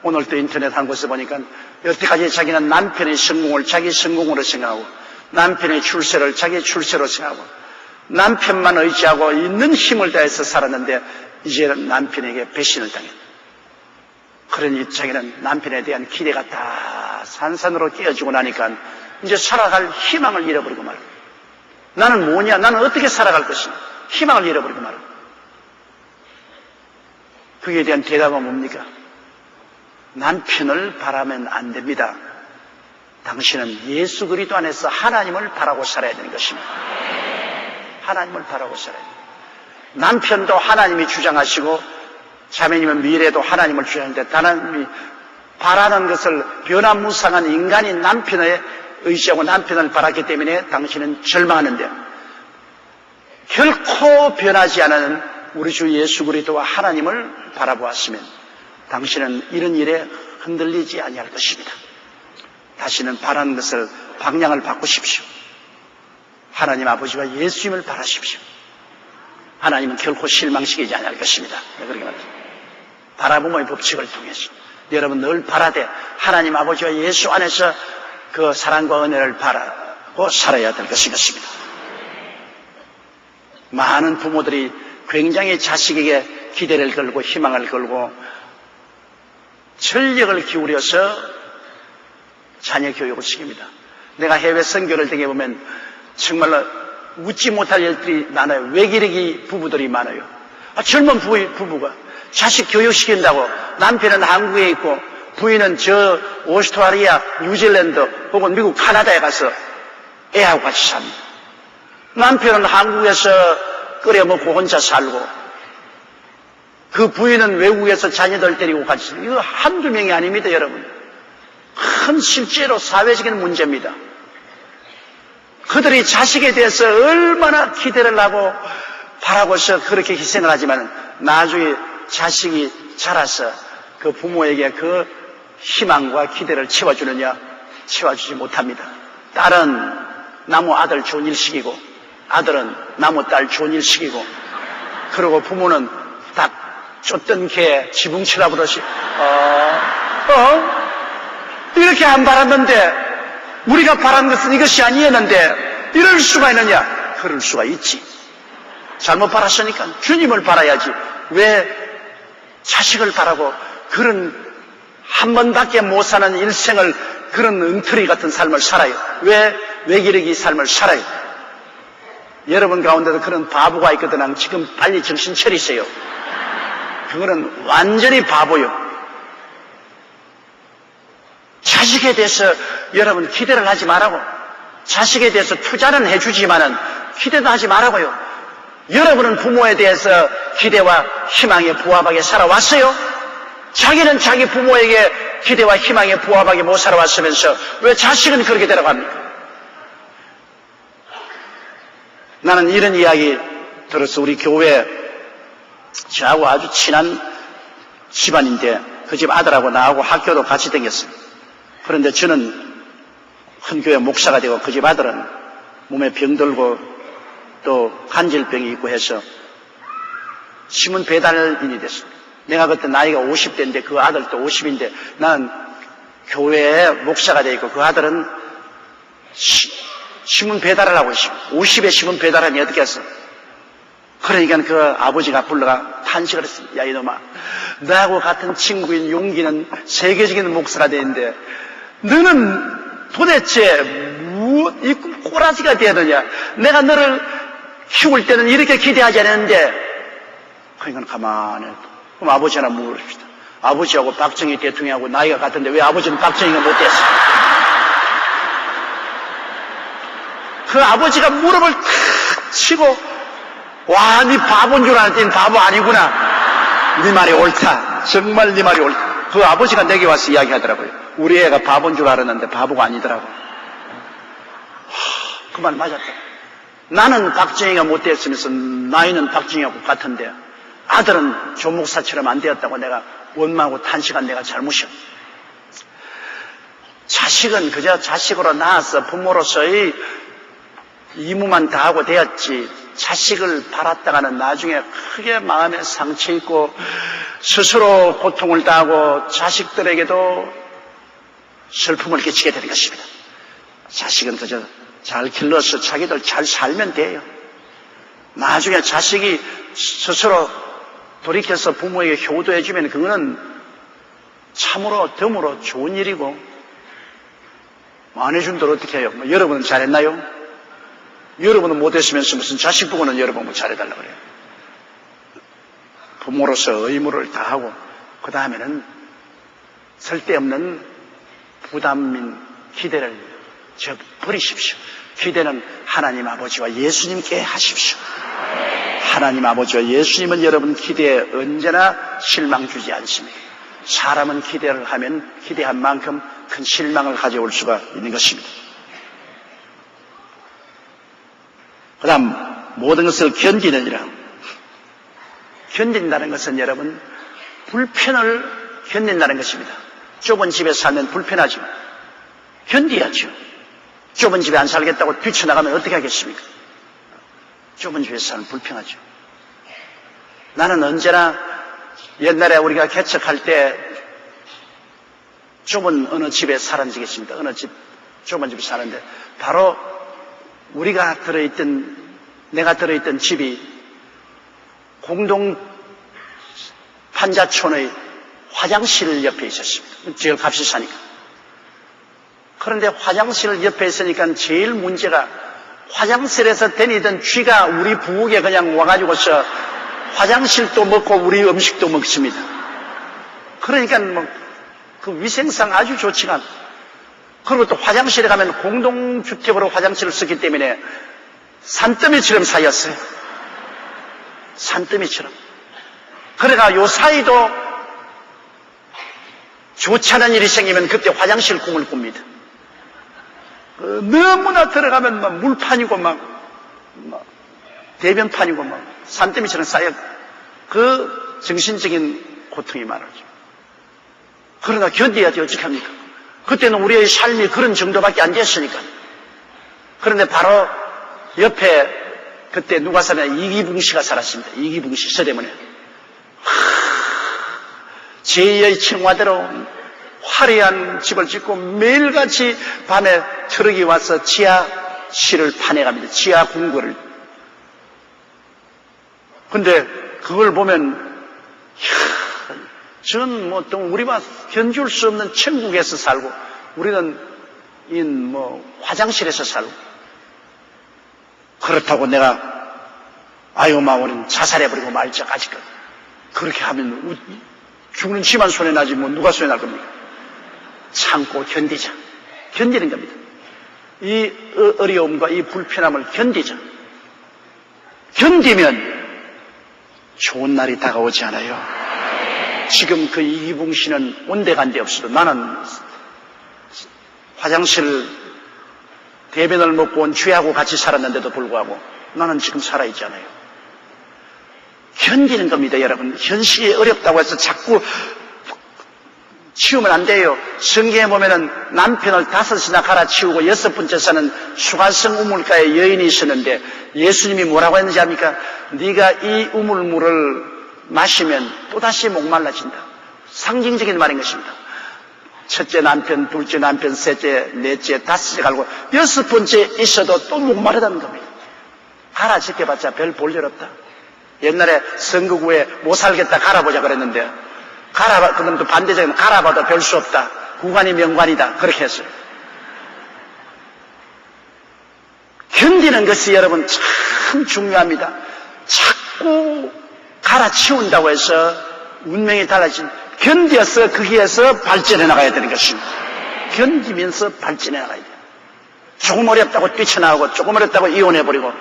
오늘 또 인터넷 한 곳에 보니까 여태까지 자기는 남편의 성공을 자기 성공으로 생각하고 남편의 출세를 자기 출세로 생각하고 남편만 의지하고 있는 힘을 다해서 살았는데 이제는 남편에게 배신을 당했다. 그러니 자기는 남편에 대한 기대가 다 산산으로 깨어지고 나니까 이제 살아갈 희망을 잃어버리고 말고 나는 뭐냐? 나는 어떻게 살아갈 것이냐? 희망을 잃어버리고 말고 그에 대한 대답은 뭡니까? 남편을 바라면 안 됩니다. 당신은 예수 그리스도 안에서 하나님을 바라고 살아야 되는 것입니다. 하나님을 바라고 살아야 됩니다. 남편도 하나님이 주장하시고 자매님은 미래도 하나님을 주장하는데 하나님이 바라는 것을 변화무쌍한 인간인 남편에 의지하고 남편을 바랐기 때문에 당신은 절망하는데 결코 변하지 않은 우리 주 예수 그리스도와 하나님을 바라보았으면 당신은 이런 일에 흔들리지 아니할 것입니다. 다시는 바라는 것을 방향을 바꾸십시오. 하나님 아버지와 예수님을 바라십시오. 하나님은 결코 실망시키지 아니할 것입니다. 그렇게 말합니다. 바라봄의 법칙을 통해서 여러분 늘 바라되 하나님 아버지와 예수 안에서 그 사랑과 은혜를 바라고 살아야 될 것이겠습니다. 많은 부모들이 굉장히 자식에게 기대를 걸고 희망을 걸고 전력을 기울여서 자녀 교육을 시킵니다. 내가 해외 선교를 다녀보면 정말로 웃지 못할 일들이 많아요. 외기르기 부부들이 많아요. 젊은 부부가 자식 교육시킨다고 남편은 한국에 있고 부인은 저 오스트라리아, 뉴질랜드 혹은 미국, 카나다에 가서 애하고 같이 삽니다. 남편은 한국에서 끓여 먹고 혼자 살고 그 부인은 외국에서 자녀들 데리고 같이 살고 이거 한두 명이 아닙니다, 여러분. 큰 실제로 사회적인 문제입니다. 그들이 자식에 대해서 얼마나 기대를 하고 바라고서 그렇게 희생을 하지만 나중에 자식이 자라서 그 부모에게 그 희망과 기대를 채워주느냐? 채워주지 못합니다. 딸은 나무 아들 좋은 일 시키고 아들은 나무 딸 좋은 일 시키고 그리고 부모는 다 쫓던 개 지붕치라 부르시 이렇게 안 바랐는데 우리가 바란 것은 이것이 아니었는데 이럴 수가 있느냐? 그럴 수가 있지. 잘못 바랐으니까 주님을 바라야지. 왜 자식을 바라고 그런 한 번밖에 못 사는 일생을 그런 엉터리 같은 삶을 살아요? 왜 외기르기 삶을 살아요? 여러분 가운데도 그런 바보가 있거든. 지금 빨리 정신 차리세요. 그거는 완전히 바보요. 자식에 대해서 여러분 기대를 하지 말라고. 자식에 대해서 투자는 해주지만은 기대도 하지 말라고요. 여러분은 부모에 대해서 기대와 희망에 부합하게 살아왔어요? 자기는 자기 부모에게 기대와 희망에 부합하게 못 살아왔으면서 왜 자식은 그렇게 데려갑니까? 나는 이런 이야기 들어서 우리 교회 저하고 아주 친한 집안인데 그 집 아들하고 나하고 학교도 같이 다녔어요. 그런데 저는 큰 교회 목사가 되고 그 집 아들은 몸에 병들고 또 간질병이 있고 해서 신문 배달인이 됐어요. 내가 그때 나이가 50대인데 그 아들도 50인데 나는 교회에 목사가 되어 있고 그 아들은 신문 배달을 하고 있어요. 50에 신문 배달하니 어떻게 했어? 그러니까 그 아버지가 불러가 탄식을 했어요. 야 이놈아, 나하고 같은 친구인 용기는 세계적인 목사가 되는데 너는 도대체 이 꼬라지가 되느냐? 내가 너를 키울 때는 이렇게 기대하지 않았는데. 그러니까 가만히 그럼 아버지 하나 물읍시다. 아버지하고 박정희 대통령하고 나이가 같은데 왜 아버지는 박정희가 못됐어? 그 아버지가 무릎을 탁 치고 와, 네 바보인 줄 알았더니 바보 아니구나. 네 말이 옳다. 정말 네 말이 옳다. 그 아버지가 내게 와서 이야기하더라고요. 우리 애가 바보인 줄 알았는데 바보가 아니더라고. 그 말 맞았다. 나는 박정희가 못됐으면서 나이는 박정희하고 같은데 아들은 조목사처럼 안 되었다고 내가 원망하고 탄식한 내가 잘못이야. 자식은 그저 자식으로 낳아서 부모로서의 이무만 다하고 되었지 자식을 바랐다가는 나중에 크게 마음에 상처 있고 스스로 고통을 당하고 자식들에게도 슬픔을 끼치게 되는 것입니다. 자식은 그저 잘 길러서 자기들 잘 살면 돼요. 나중에 자식이 스스로 돌이켜서 부모에게 효도해주면 그거는 참으로 덤으로 좋은 일이고 안 해준들 어떻게 해요? 여러분은 잘했나요? 여러분은 못했으면서 무슨 자식 보고는 여러분 뭐 잘해달라고 그래요. 부모로서 의무를 다하고 그 다음에는 쓸데없는 부담인 기대를 버리십시오. 기대는 하나님 아버지와 예수님께 하십시오. 하나님 아버지와 예수님은 여러분 기대에 언제나 실망 주지 않습니다. 사람은 기대를 하면 기대한 만큼 큰 실망을 가져올 수가 있는 것입니다. 그 다음 모든 것을 견디느니라. 견딘다는 것은 여러분 불편을 견딘다는 것입니다. 좁은 집에 살면 불편하죠. 견디야죠. 좁은 집에 안 살겠다고 뛰쳐나가면 어떻게 하겠습니까? 좁은 집에 살면 불편하죠. 나는 언제나 옛날에 우리가 개척할 때 좁은 어느 집에 살은 적이 있습니다. 어느 집, 좁은 집에 사는데 바로 우리가 들어있던 내가 들어있던 집이 공동 판자촌의 화장실 옆에 있었습니다. 제일 값이 사니까. 그런데 화장실 옆에 있으니까 제일 문제가 화장실에서 다니던 쥐가 우리 부엌에 그냥 와가지고서 화장실도 먹고 우리 음식도 먹습니다. 그러니까 뭐 그 위생상 아주 좋지가 않고, 그리고 또 화장실에 가면 공동주택으로 화장실을 쓰기 때문에 산더미처럼 쌓였어요. 산더미처럼. 그러니까 요 사이도 좋지 않은 일이 생기면 그때 화장실 꿈을 꿉니다. 너무나 들어가면 막 물판이고 막 대변판이고 막 산더미처럼 쌓여, 그 정신적인 고통이 많아져. 그러나 견뎌야지 어떡합니까? 그때는 우리의 삶이 그런 정도밖에 안 됐으니까. 그런데 바로 옆에 그때 누가 살았냐? 이기붕 씨가 살았습니다. 이기붕 씨, 서대문에. 제2의 청와대로 화려한 집을 짓고 매일같이 밤에 트럭이 와서 지하실을 파내갑니다. 지하 궁궐을. 근데 그걸 보면 저는 뭐 또 우리와 견줄 수 없는 천국에서 살고 우리는 화장실에서 살고, 그렇다고 내가 우리는 자살해버리고 말자 아직까지 그렇게 하면 죽는 지만 손해 나지 뭐 누가 손해 날 겁니까? 참고 견디자. 견디는 겁니다. 이 어려움과 이 불편함을 견디자. 견디면 좋은 날이 다가오지 않아요. 지금 그 이기붕 씨는 온데간데 없어도 나는 화장실 대변을 먹고 온 쥐하고 같이 살았는데도 불구하고 나는 지금 살아있잖아요. 견디는 겁니다, 여러분. 현실이 어렵다고 해서 자꾸 치우면 안 돼요. 성경에 보면은 남편을 5이나 갈아치우고 6번째 사는 수가성 우물가에 여인이 있었는데 예수님이 뭐라고 했는지 압니까? 네가 이 우물물을 마시면 또다시 목말라진다. 상징적인 말인 것입니다. 첫째 남편, 둘째 남편, 셋째, 넷째, 다섯째 갈고 6번째 있어도 또 목마르다는 겁니다. 갈아 지켜봤자 별 볼 일 없다. 옛날에 선거 후에 못 살겠다 갈아보자 그랬는데 그럼 또 반대적으로 갈아봐도 별 수 없다. 구관이 명관이다. 그렇게 했어요. 견디는 것이 여러분 참 중요합니다. 자꾸 갈아치운다고 해서 운명이 달라진, 견뎌서 거기에서 발전해 나가야 되는 것입니다. 견디면서 발전해 나가야 돼요. 조금 어렵다고 뛰쳐나오고, 조금 어렵다고 이혼해버리고,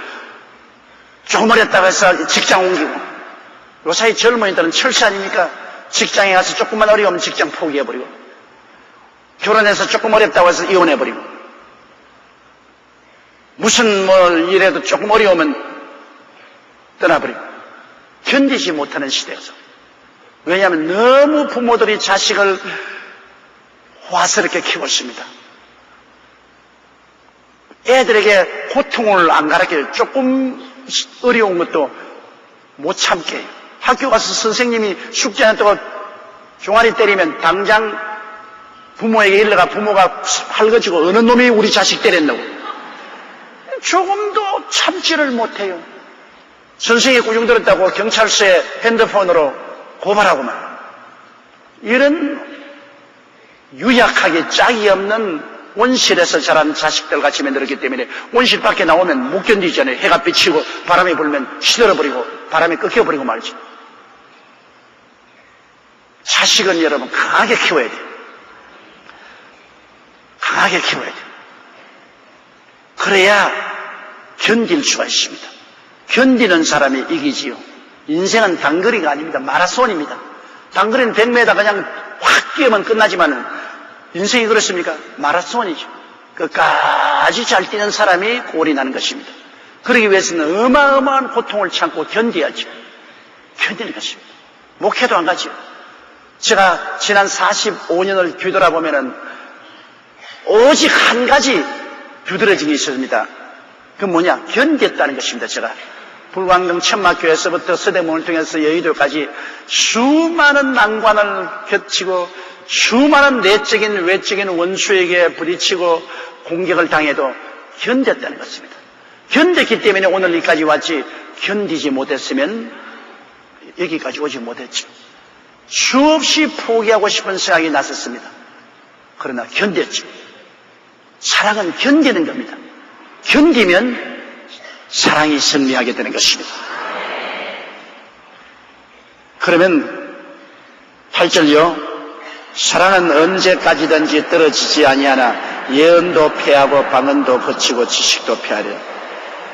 조금 어렵다고 해서 직장 옮기고, 요사이 젊은이들은 철새 아닙니까? 직장에 가서 조금만 어려우면 직장 포기해버리고, 결혼해서 조금 어렵다고 해서 이혼해버리고, 무슨 일에도 조금 어려우면 떠나버리고, 견디지 못하는 시대에서. 왜냐하면 너무 부모들이 자식을 화스럽게 키웠습니다. 애들에게 고통을 안 가르쳐요. 조금 어려운 것도 못 참게 해요. 학교 가서 선생님이 숙제 안 했다고 종아리 때리면 당장 부모에게 일러가 부모가 할거지고 어느 놈이 우리 자식 때렸냐고. 조금도 참지를 못해요. 선생이 꾸중 들었다고 경찰서에 핸드폰으로 고발하고만. 이런 유약하게 짝이 없는 온실에서 자란 자식들 같이 만들었기 때문에 온실 밖에 나오면 못 견디잖아요. 해가 비치고 바람이 불면 시들어버리고 바람이 꺾여버리고 말이죠. 자식은 여러분 강하게 키워야 돼요. 강하게 키워야 돼요. 그래야 견딜 수가 있습니다. 견디는 사람이 이기지요. 인생은 단거리가 아닙니다. 마라톤입니다. 단거리는 100m 그냥 확 뛰면 끝나지만은 인생이 그렇습니까? 마라톤이죠. 끝까지 잘 뛰는 사람이 골이 나는 것입니다. 그러기 위해서는 어마어마한 고통을 참고 견뎌야죠. 견디는 것입니다. 목회도 안 가죠. 제가 지난 45년을 뒤돌아보면은 오직 한 가지 두드러진 게 있었습니다. 그 뭐냐? 견뎠다는 것입니다. 제가 불광동 천막교에서부터 서대문을 통해서 여의도까지 수많은 난관을 겹치고 수많은 내적인 외적인 원수에게 부딪히고 공격을 당해도 견뎠다는 것입니다. 견뎠기 때문에 오늘 여기까지 왔지, 견디지 못했으면 여기까지 오지 못했죠. 수없이 포기하고 싶은 생각이 났었습니다. 그러나 견뎠죠. 사랑은 견디는 겁니다. 견디면 사랑이 승리하게 되는 것입니다. 그러면 8절요. 사랑은 언제까지든지 떨어지지 아니하나 예언도 패하고 방언도 거치고 지식도 패하리라.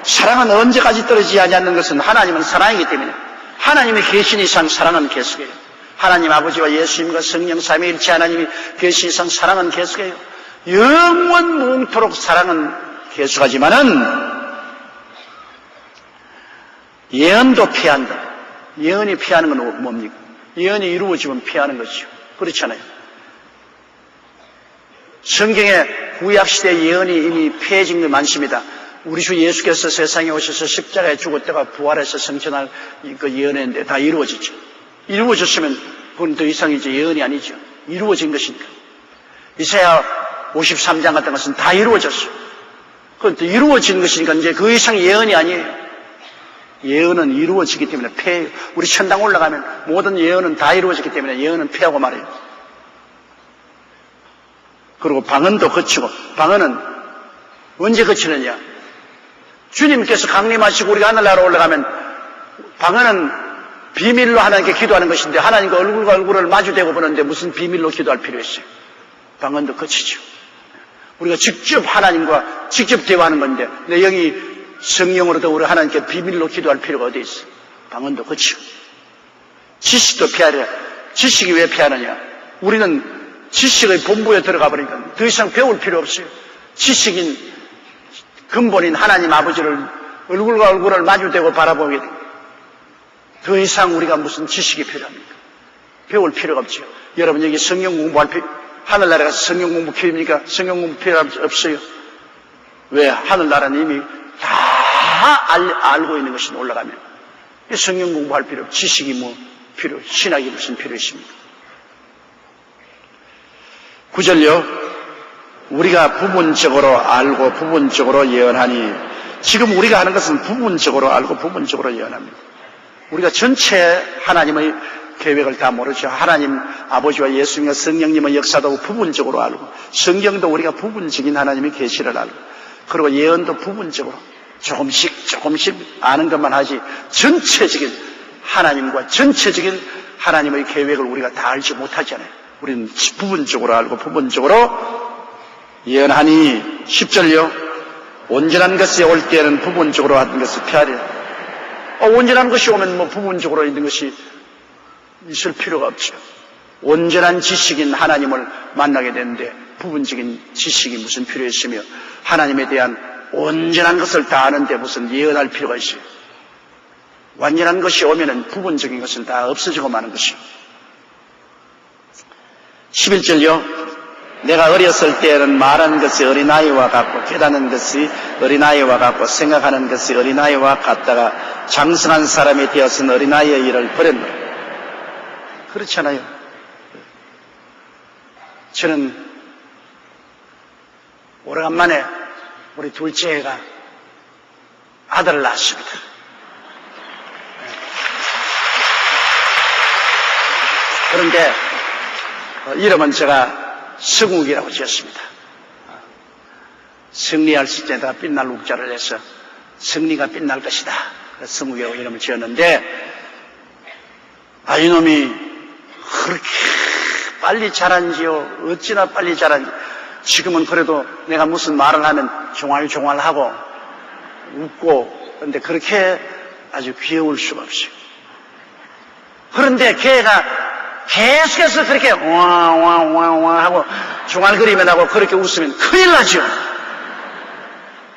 사랑은 언제까지 떨어지지 아니하는 것은 하나님은 사랑이기 때문에, 하나님의 계신 이상 사랑은 계속해요. 하나님 아버지와 예수님과 성령 삼위일체 하나님이 계신 이상 사랑은 계속해요. 영원 무궁토록 사랑은 계속하지만은 예언도 패한다. 예언이 패하는 건 뭡니까? 예언이 이루어지면 패하는 것이죠. 그렇잖아요. 성경에 구약시대 예언이 이미 패해진 게 많습니다. 우리 주 예수께서 세상에 오셔서 십자가에 죽었다가 부활해서 승천할 그 예언인데 다 이루어지죠. 이루어졌으면 그건 더 이상 이제 예언이 아니죠. 이루어진 것이니까. 이사야 53장 같은 것은 다 이루어졌어요. 그건 또 이루어진 것이니까 이제 그 이상 예언이 아니에요. 예언은 이루어지기 때문에 패해요. 우리 천당 올라가면 모든 예언은 다 이루어지기 때문에 예언은 패하고 말해요. 그리고 방언도 거치고, 방언은 언제 거치느냐? 주님께서 강림하시고 우리가 하늘나라 올라가면 방언은 비밀로 하나님께 기도하는 것인데 하나님과 얼굴과 얼굴을 마주대고 보는데 무슨 비밀로 기도할 필요 있어요? 방언도 거치죠. 우리가 직접 하나님과 직접 대화하는 건데 내 영이 성령으로도 우리 하나님께 비밀로 기도할 필요가 어디 있어? 방언도 거치고. 지식도 피하려. 지식이 왜 피하느냐? 우리는 지식의 본부에 들어가 버리니까 더 이상 배울 필요 없어요. 지식인 근본인 하나님 아버지를 얼굴과 얼굴을 마주대고 바라보게 됩니다. 더 이상 우리가 무슨 지식이 필요합니까? 배울 필요가 없죠. 여러분 여기 성경 공부할 필요, 하늘나라 가서 성경 공부 필요합니까? 성경 공부 필요 없어요. 왜? 하늘나라는 이미 다 알고 있는 것이 올라가면 성경 공부할 필요 없고 지식이 뭐 필요, 신학이 무슨 필요 있습니까? 9절요. 우리가 부분적으로 알고 부분적으로 예언하니, 지금 우리가 하는 것은 부분적으로 알고 부분적으로 예언합니다. 우리가 전체 하나님의 계획을 다 모르죠. 하나님 아버지와 예수님과 성령님의 역사도 부분적으로 알고, 성경도 우리가 부분적인 하나님의 계시를 알고, 그리고 예언도 부분적으로 조금씩 아는 것만 하지 전체적인 하나님과 전체적인 하나님의 계획을 우리가 다 알지 못하잖아요. 우리는 부분적으로 알고 부분적으로 예언하니. 10절요. 온전한 것이 올 때에는 부분적으로 하는 것을 피하리라. 온전한 것이 오면 뭐 부분적으로 있는 것이 있을 필요가 없죠. 온전한 지식인 하나님을 만나게 되는데 부분적인 지식이 무슨 필요 있으며 하나님에 대한 온전한 것을 다 아는데 무슨 예언할 필요가 있어요. 완전한 것이 오면은 부분적인 것은 다 없어지고 마는 것이요. 11절요. 내가 어렸을 때에는 말하는 것이 어린아이와 같고 깨닫는 것이 어린아이와 같고 생각하는 것이 어린아이와 같다가 장성한 사람이 되어서는 어린아이의 일을 버렸노라. 그렇잖아요. 저는 오래간만에 우리 둘째 애가 아들을 낳았습니다. 그런데 이름은 제가 성욱이라고 지었습니다. 승리할 때에다가 빛날 욱자를 해서 승리가 빛날 것이다. 성욱이라고 이름을 지었는데, 이놈이 그렇게 빨리 자란지요. 어찌나 빨리 자란지. 지금은 그래도 내가 무슨 말을 하면 종알종알하고 웃고, 그런데 그렇게 아주 귀여울 수가 없어요. 그런데 걔가 계속해서 그렇게 와와와와 하고 중얼거리면 하고 그렇게 웃으면 큰일 나죠.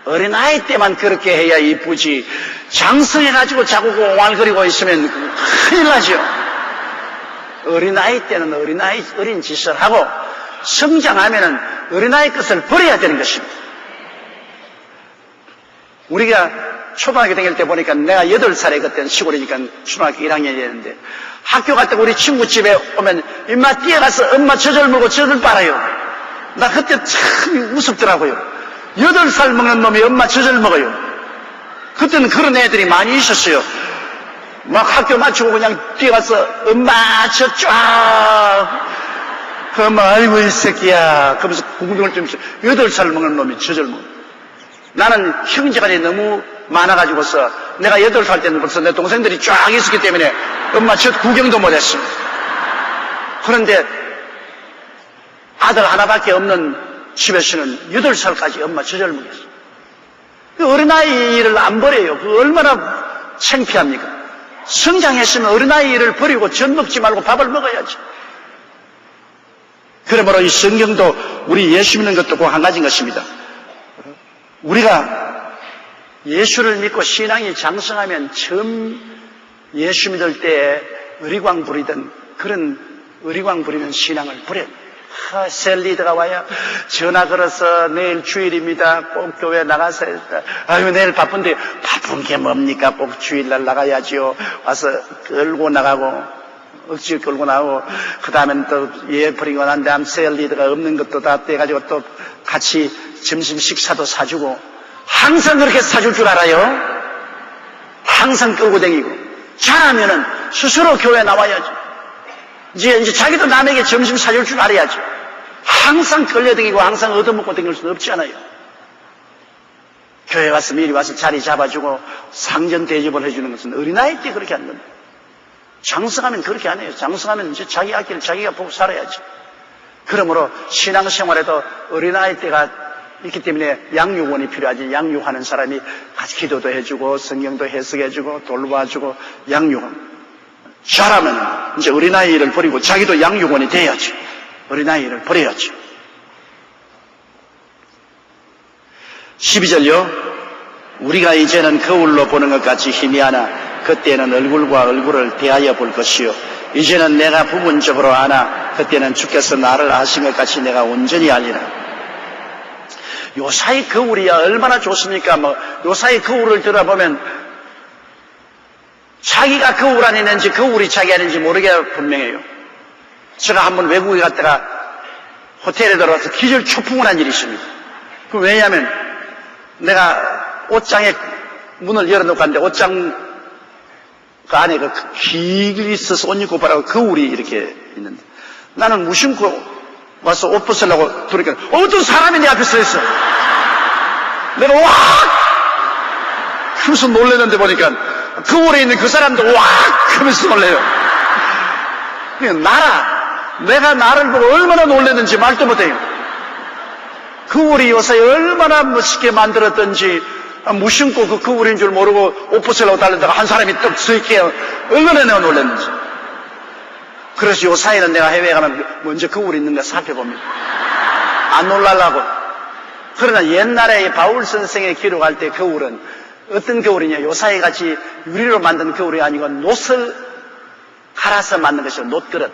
어린아이 때만 그렇게 해야 이쁘지 장성해가지고 자꾸 옹알거리고 있으면 큰일 나죠. 어린아이 때는 어린 짓을 하고 성장하면은 어린아이 것을 버려야 되는 것입니다. 우리가 초등학교 다닐 때 보니까 내가 8살에 그때는 시골이니까 초등학교 1학년이었는데 학교 갈 때 우리 친구 집에 오면 임마 뛰어가서 엄마 젖을 먹고 젖을 빨아요. 나 그때 참 우습더라고요. 8살 먹는 놈이 엄마 젖을 먹어요. 그때는 그런 애들이 많이 있었어요. 막 학교 마치고 그냥 뛰어가서 엄마 저 쫙 그 엄마 아이고 이 새끼야 그러면서 구구등을 좀 8살 먹는 놈이 저 젊어. 나는 형제간이 너무 많아가지고서 내가 8살 때는 벌써 내 동생들이 쫙 있었기 때문에 엄마 저 구경도 못했어. 그런데 아들 하나밖에 없는 집에서는 8살까지 엄마 저 젊었어. 그 어린아이를 안 버려요. 그 얼마나 창피합니까? 성장했으면 어린아이를 버리고 젖 먹지 말고 밥을 먹어야지. 그러므로 이 성경도 우리 예수 믿는 것도 꼭 한 가지인 것입니다. 우리가 예수를 믿고 신앙이 장성하면 처음 예수 믿을 때 의리광 부리던 그런 의리광 부리는 신앙을 버려요. 셀리드가 와야 전화 걸어서 내일 주일입니다. 꼭 교회 나가서 아유 내일 바쁜데 바쁜 게 뭡니까? 꼭 주일날 나가야지요. 와서 끌고 나가고 억지로 끌고 나오고 그 다음엔 또 예 버리고 난 다음 셀리드가 없는 것도 다 떼가지고 또 같이 점심 식사도 사주고 항상 그렇게 사줄 줄 알아요. 항상 끌고 다니고 잘하면은 스스로 교회 나와야죠. 이제 자기도 남에게 점심 사줄 줄 알아야죠. 항상 끌려다니고 항상 얻어먹고 다닐 수는 없잖아요. 교회 와서 미리 와서 자리 잡아주고 상전 대접을 해주는 것은 어린아이 때 그렇게 한답니다. 장성하면 그렇게 안 해요. 장성하면 이제 자기 앞길을 자기가 보고 살아야지. 그러므로 신앙생활에도 어린아이 때가 있기 때문에 양육원이 필요하지. 양육하는 사람이 같이 기도도 해주고 성경도 해석해주고 돌봐주고 양육원. 잘하면 이제 어린아이를 버리고 자기도 양육원이 돼야지. 어린아이를 버려야지. 12절요. 우리가 이제는 거울로 보는 것 같이 희미하나 그때는 얼굴과 얼굴을 대하여 볼 것이요. 이제는 내가 부분적으로 아나 그때는 주께서 나를 아신 것 같이 내가 온전히 알리라. 요사이 거울이야 얼마나 좋습니까? 요사이 거울을 들어보면 자기가 거울 안에 있는지 거울이 자기 안에 있는지 모르게 분명해요. 제가 한번 외국에 갔다가 호텔에 들어가서 기절초풍을 한 일이 있습니다. 왜냐하면 내가 옷장에 문을 열어놓고 왔는데 옷장 그 안에 그 길이 있어서 옷 입고 보라고 거울이 이렇게 있는데 나는 무심코 와서 옷 벗으려고 들으니까 어떤 사람이 내 앞에 서 있어. 내가 와! 하면서 놀랐는데 보니까 거울에 있는 그 사람도 와! 하면서 놀래요. 내가 나를 보고 얼마나 놀랐는지 말도 못해요. 거울이 요새 얼마나 멋있게 만들었던지 무심코 그 거울인 줄 모르고 옷 벗으려고 달리다가 한 사람이 떡 서 있게 얼마나 내가 놀랐는지. 그래서 요 사이는 내가 해외에 가면 먼저 거울이 있는가 살펴봅니다. 안 놀라려고. 그러나 옛날에 바울 선생의 기록할 때 거울은 어떤 거울이냐. 요 사이 같이 유리로 만든 거울이 아니고 놋을 갈아서 만든 것이요. 놋그릇.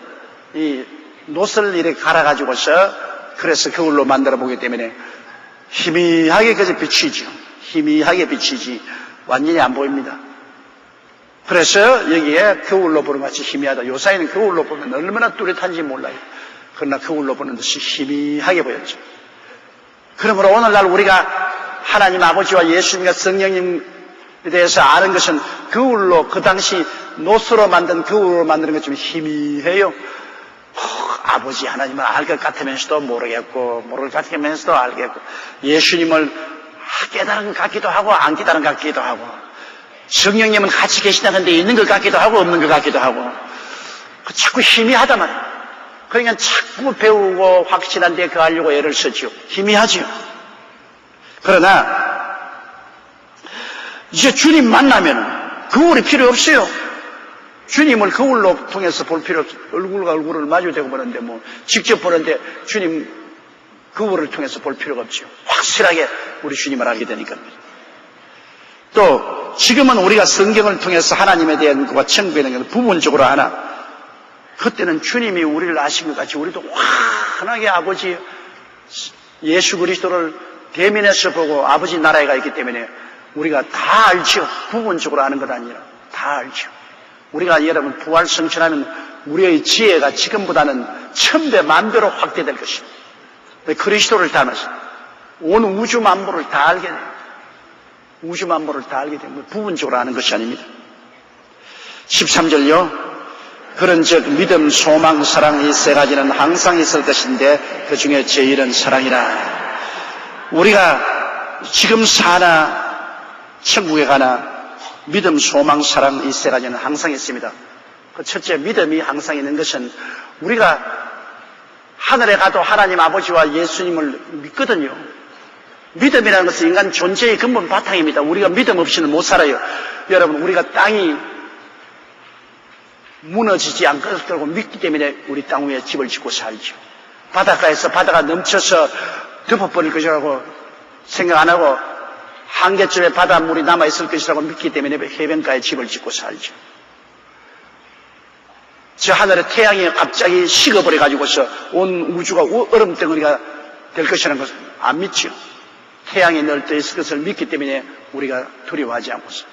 이 놋을 이렇게 갈아가지고서 그래서 거울로 만들어 보기 때문에 희미하게 그저 비치죠. 희미하게 비치지 완전히 안 보입니다. 그래서 여기에 거울로 보는 것이 희미하다. 요사이는 거울로 보면 얼마나 뚜렷한지 몰라요. 그러나 거울로 보는 듯이 희미하게 보였죠. 그러므로 오늘날 우리가 하나님 아버지와 예수님과 성령님에 대해서 아는 것은 거울로 그 당시 놋으로 만든 거울로 만드는 것 좀 희미해요. 아버지 하나님을 알 것 같으면서도 모르겠고 모를 것 같으면서도 알겠고 예수님을 깨달은 것 같기도 하고 안 깨달은 것 같기도 하고 성령님은 같이 계시다는데 있는 것 같기도 하고 없는 것 같기도 하고 자꾸 희미하단 말이에요. 그러니까 자꾸 배우고 확실한 데 가려고 애를 쓰죠. 희미하죠. 그러나 이제 주님 만나면 거울이 필요 없어요. 주님을 거울로 통해서 볼 필요 없어요. 얼굴과 얼굴을 마주대고 보는데 직접 보는데 주님 거울을 통해서 볼 필요가 없죠. 확실하게 우리 주님을 알게 되니까. 또 지금은 우리가 성경을 통해서 하나님에 대한 것과 천국에 대한 것을 부분적으로 하나 그때는 주님이 우리를 아신 것 같이 우리도 환하게 아버지 예수 그리스도를 대면해서 보고 아버지 나라에 가 있기 때문에 우리가 다 알죠. 부분적으로 아는 것 아니라 다 알죠. 우리가 여러분 부활 성취하면 우리의 지혜가 지금보다는 1000배 만배로 확대될 것입니다. 그리스도를 닮아서 온 우주 만물을 다 알게 돼요. 우주 만물을 다 알게 되면 부분적으로 아는 것이 아닙니다. 13절요. 그런즉 믿음, 소망, 사랑 이 세 가지는 항상 있을 것인데 그 중에 제일은 사랑이라. 우리가 지금 사나 천국에 가나 믿음, 소망, 사랑 이 세 가지는 항상 있습니다. 그 첫째 믿음이 항상 있는 것은 우리가 하늘에 가도 하나님 아버지와 예수님을 믿거든요. 믿음이라는 것은 인간 존재의 근본 바탕입니다. 우리가 믿음 없이는 못 살아요. 여러분, 우리가 땅이 무너지지 않고 믿기 때문에 우리 땅 위에 집을 짓고 살죠. 바닷가에서 바다가 넘쳐서 덮어버릴 것이라고 생각 안 하고 한계쯤에 바닷물이 남아있을 것이라고 믿기 때문에 해변가에 집을 짓고 살죠. 저 하늘에 태양이 갑자기 식어버려가지고서 온 우주가 얼음덩어리가 될 것이라는 것을 안 믿죠. 태양이 늘 떠 있을 것을 믿기 때문에 우리가 두려워하지 않고서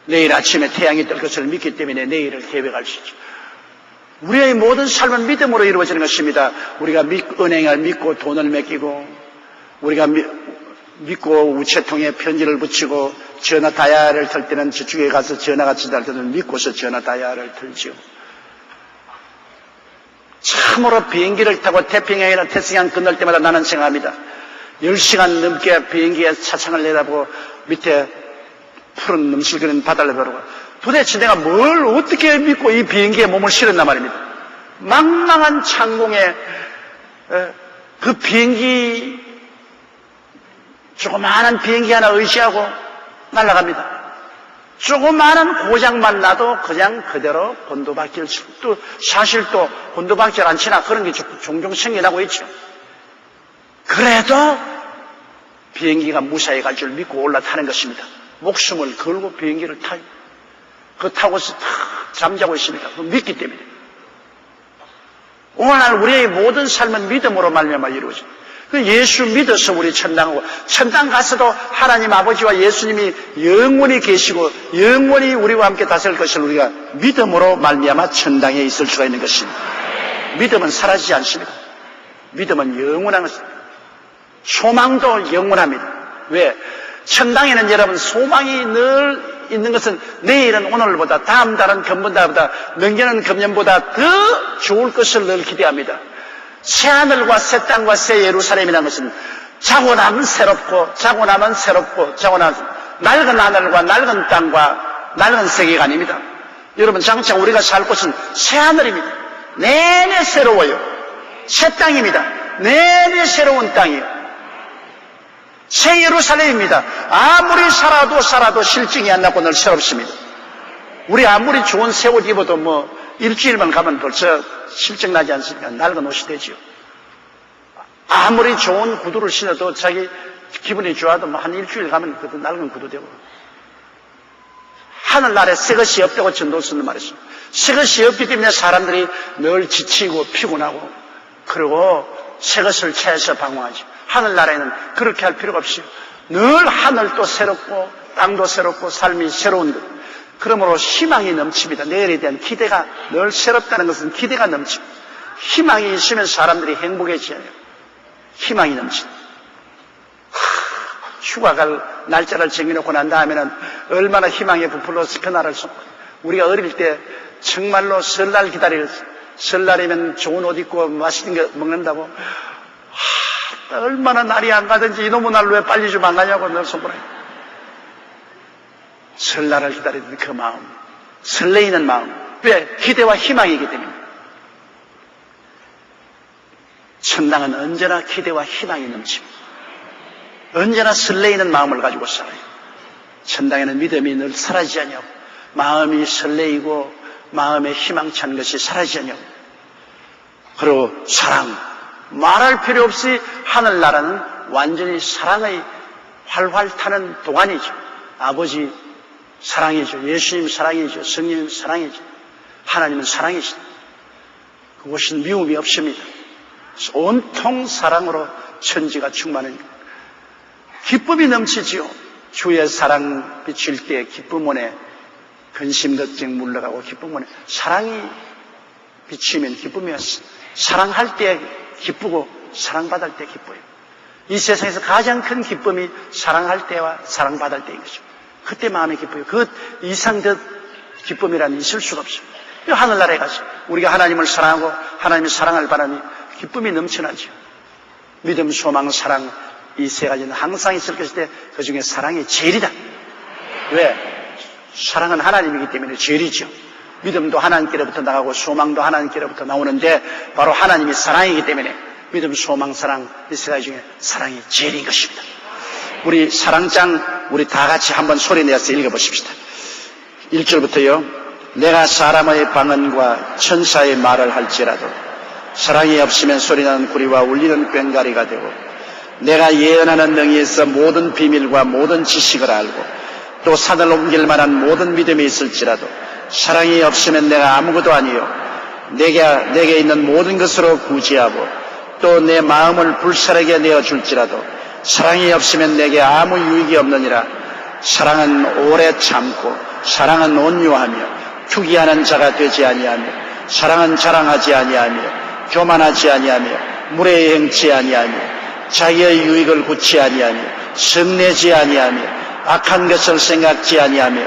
내일 아침에 태양이 뜰 것을 믿기 때문에 내일을 계획할 수 있죠. 우리의 모든 삶은 믿음으로 이루어지는 것입니다. 우리가 은행을 믿고 돈을 맡기고 우리가 믿고 우체통에 편지를 붙이고 전화 다이얼을 털 때는 저쪽에 가서 전화가 지날 때는 믿고서 전화 다이얼을 털죠. 참으로 비행기를 타고 태평양이나 태평양 건널 때마다 나는 생각합니다. 10시간 넘게 비행기에 차창을 내다보고 밑에 푸른 넘실거리는 바다를 바라보고 도대체 내가 뭘 어떻게 믿고 이 비행기에 몸을 실었나 말입니다. 망망한 창공에 그 비행기 조그마한 비행기 하나 의지하고 날아갑니다. 조그마한 고장만 나도 그냥 그대로 곤두박질 또 사실 또 곤두박질 안 치나 그런 게 종종 생겨나고 있죠. 그래도 비행기가 무사히 갈 줄 믿고 올라타는 것입니다. 목숨을 걸고 비행기를 타요. 그거 타고서 탁 잠자고 있습니다. 그거 믿기 때문에. 오늘날 우리의 모든 삶은 믿음으로 말미암아 이루어집니다. 예수 믿어서 우리 천당 가고 천당 가서도 하나님 아버지와 예수님이 영원히 계시고 영원히 우리와 함께 다스릴 것을 우리가 믿음으로 말미암아 천당에 있을 수가 있는 것입니다. 믿음은 사라지지 않습니다. 믿음은 영원한 것입니다. 소망도 영원합니다. 왜? 천당에는 여러분 소망이 늘 있는 것은 내일은 오늘보다 다음 달은 금번달보다 명년은 금년보다 더 좋을 것을 늘 기대합니다. 새하늘과 새 땅과 새 예루살렘이라는 것은 자고 나면 새롭고 자고 나면 새롭고 자고 나면 낡은 하늘과 낡은 땅과 낡은 세계관입니다. 여러분 장차 우리가 살 곳은 새하늘입니다. 내내 새로워요. 새 땅입니다. 내내 새로운 땅이에요. 새 예루살렘입니다. 아무리 살아도 실증이 안 나고 늘 새롭습니다. 우리 아무리 좋은 새 옷 입어도 일주일만 가면 벌써 실증 나지 않습니까? 낡은 옷이 되지요. 아무리 좋은 구두를 신어도 자기 기분이 좋아도 한 일주일 가면 그것도 낡은 구두 되고. 하늘나라에 새 것이 없다고 전도 쓰는 말이 있습니다. 새 것이 없기 때문에 사람들이 늘 지치고 피곤하고 그리고 새 것을 찾아서 방황하죠. 하늘나라에는 그렇게 할 필요가 없어요. 늘 하늘도 새롭고 땅도 새롭고 삶이 새로운 것. 그러므로 희망이 넘칩니다. 내일에 대한 기대가 늘 새롭다는 것은 기대가 넘칩니다. 희망이 있으면 사람들이 행복해져요. 희망이 넘칩니다. 휴가 갈 날짜를 정해놓고 난 다음에는 얼마나 희망에 부풀어서 그날을 우리가 어릴 때 정말로 설날 기다리고 설날이면 좋은 옷 입고 맛있는 거 먹는다고 얼마나 날이 안 가든지 이놈의 날로 왜 빨리 좀 안 가냐고 늘 손보라요. 설날을 기다리는 그 마음, 설레이는 마음. 왜? 기대와 희망이기 때문에. 천당은 언제나 기대와 희망이 넘칩니다. 언제나 설레이는 마음을 가지고 살아요. 천당에는 믿음이 늘 사라지지 않냐고. 마음이 설레이고 마음에 희망찬 것이 사라지지 않냐고. 그리고 사랑. 말할 필요 없이 하늘나라는 완전히 사랑의 활활 타는 동안이죠. 아버지 사랑이죠. 예수님 사랑이죠. 성령 사랑이죠. 하나님은 사랑이시다. 그곳은 미움이 없습니다. 온통 사랑으로 천지가 충만한 기쁨이 넘치지요. 주의 사랑 비칠 때 기쁨 원에 근심 걱정 물러가고 기쁨 원에 사랑이 비치면 기쁨이었어. 사랑할 때 기쁘고 사랑받을 때 기뻐요. 이 세상에서 가장 큰 기쁨이 사랑할 때와 사랑받을 때인 것입니다. 그때 마음이 기뻐요. 그 이상 더 기쁨이란 있을 수가 없습니다. 하늘나라에 가서 우리가 하나님을 사랑하고 하나님의 사랑을 바라니 기쁨이 넘쳐나죠. 믿음, 소망, 사랑, 이 세 가지는 항상 있을 것인데 그 중에 사랑이 제일이다. 왜? 사랑은 하나님이기 때문에 제일이죠. 믿음도 하나님께로부터 나가고 소망도 하나님께로부터 나오는데 바로 하나님이 사랑이기 때문에 믿음, 소망, 사랑, 이 세 가지 중에 사랑이 제일인 것입니다. 우리 사랑장 우리 다 같이 한번 소리내서 읽어보십시다. 1절부터요. 내가 사람의 방언과 천사의 말을 할지라도 사랑이 없으면 소리나는 구리와 울리는 꽹과리가 되고 내가 예언하는 능히 있어 모든 비밀과 모든 지식을 알고 또 산을 옮길 만한 모든 믿음이 있을지라도 사랑이 없으면 내가 아무것도 아니요 내게 있는 모든 것으로 구제하고 또 내 마음을 불사르게 내어줄지라도 사랑이 없으면 내게 아무 유익이 없느니라. 사랑은 오래 참고 사랑은 온유하며 투기하는 자가 되지 아니하며 사랑은 자랑하지 아니하며 교만하지 아니하며 무례히 행치 아니하며 자기의 유익을 굳지 아니하며 성내지 아니하며 악한 것을 생각지 아니하며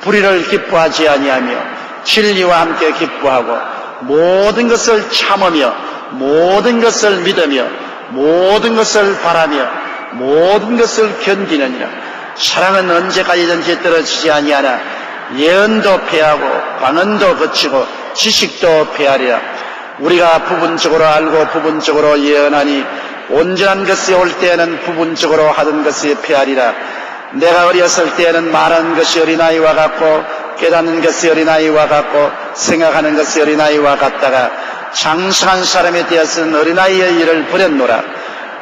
불의를 기뻐하지 아니하며 진리와 함께 기뻐하고 모든 것을 참으며 모든 것을 믿으며 모든 것을 바라며 모든 것을 견디느니라. 사랑은 언제까지든지 떨어지지 아니하나 예언도 패하고 방언도 거치고 지식도 패하리라. 우리가 부분적으로 알고 부분적으로 예언하니 온전한 것이 올 때에는 부분적으로 하던 것이 패하리라. 내가 어렸을 때에는 말하는 것이 어린아이와 같고 깨닫는 것이 어린아이와 같고 생각하는 것이 어린아이와 같다가 장성한 사람이 되었은 어린아이의 일을 버렸노라.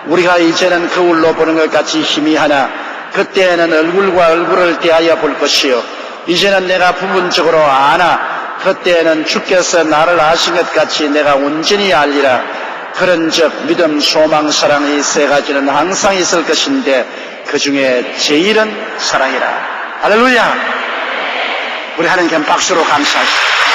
우리가 이제는 거울로 보는 것 같이 희미하나 그때에는 얼굴과 얼굴을 대하여 볼 것이요 이제는 내가 부분적으로 아나 그때에는 주께서 나를 아신 것 같이 내가 온전히 알리라. 그런즉 믿음, 소망, 사랑 이 세 가지는 항상 있을 것인데 그 중에 제일은 사랑이라. 할렐루야. 우리 하나님께 박수로 감사하시죠.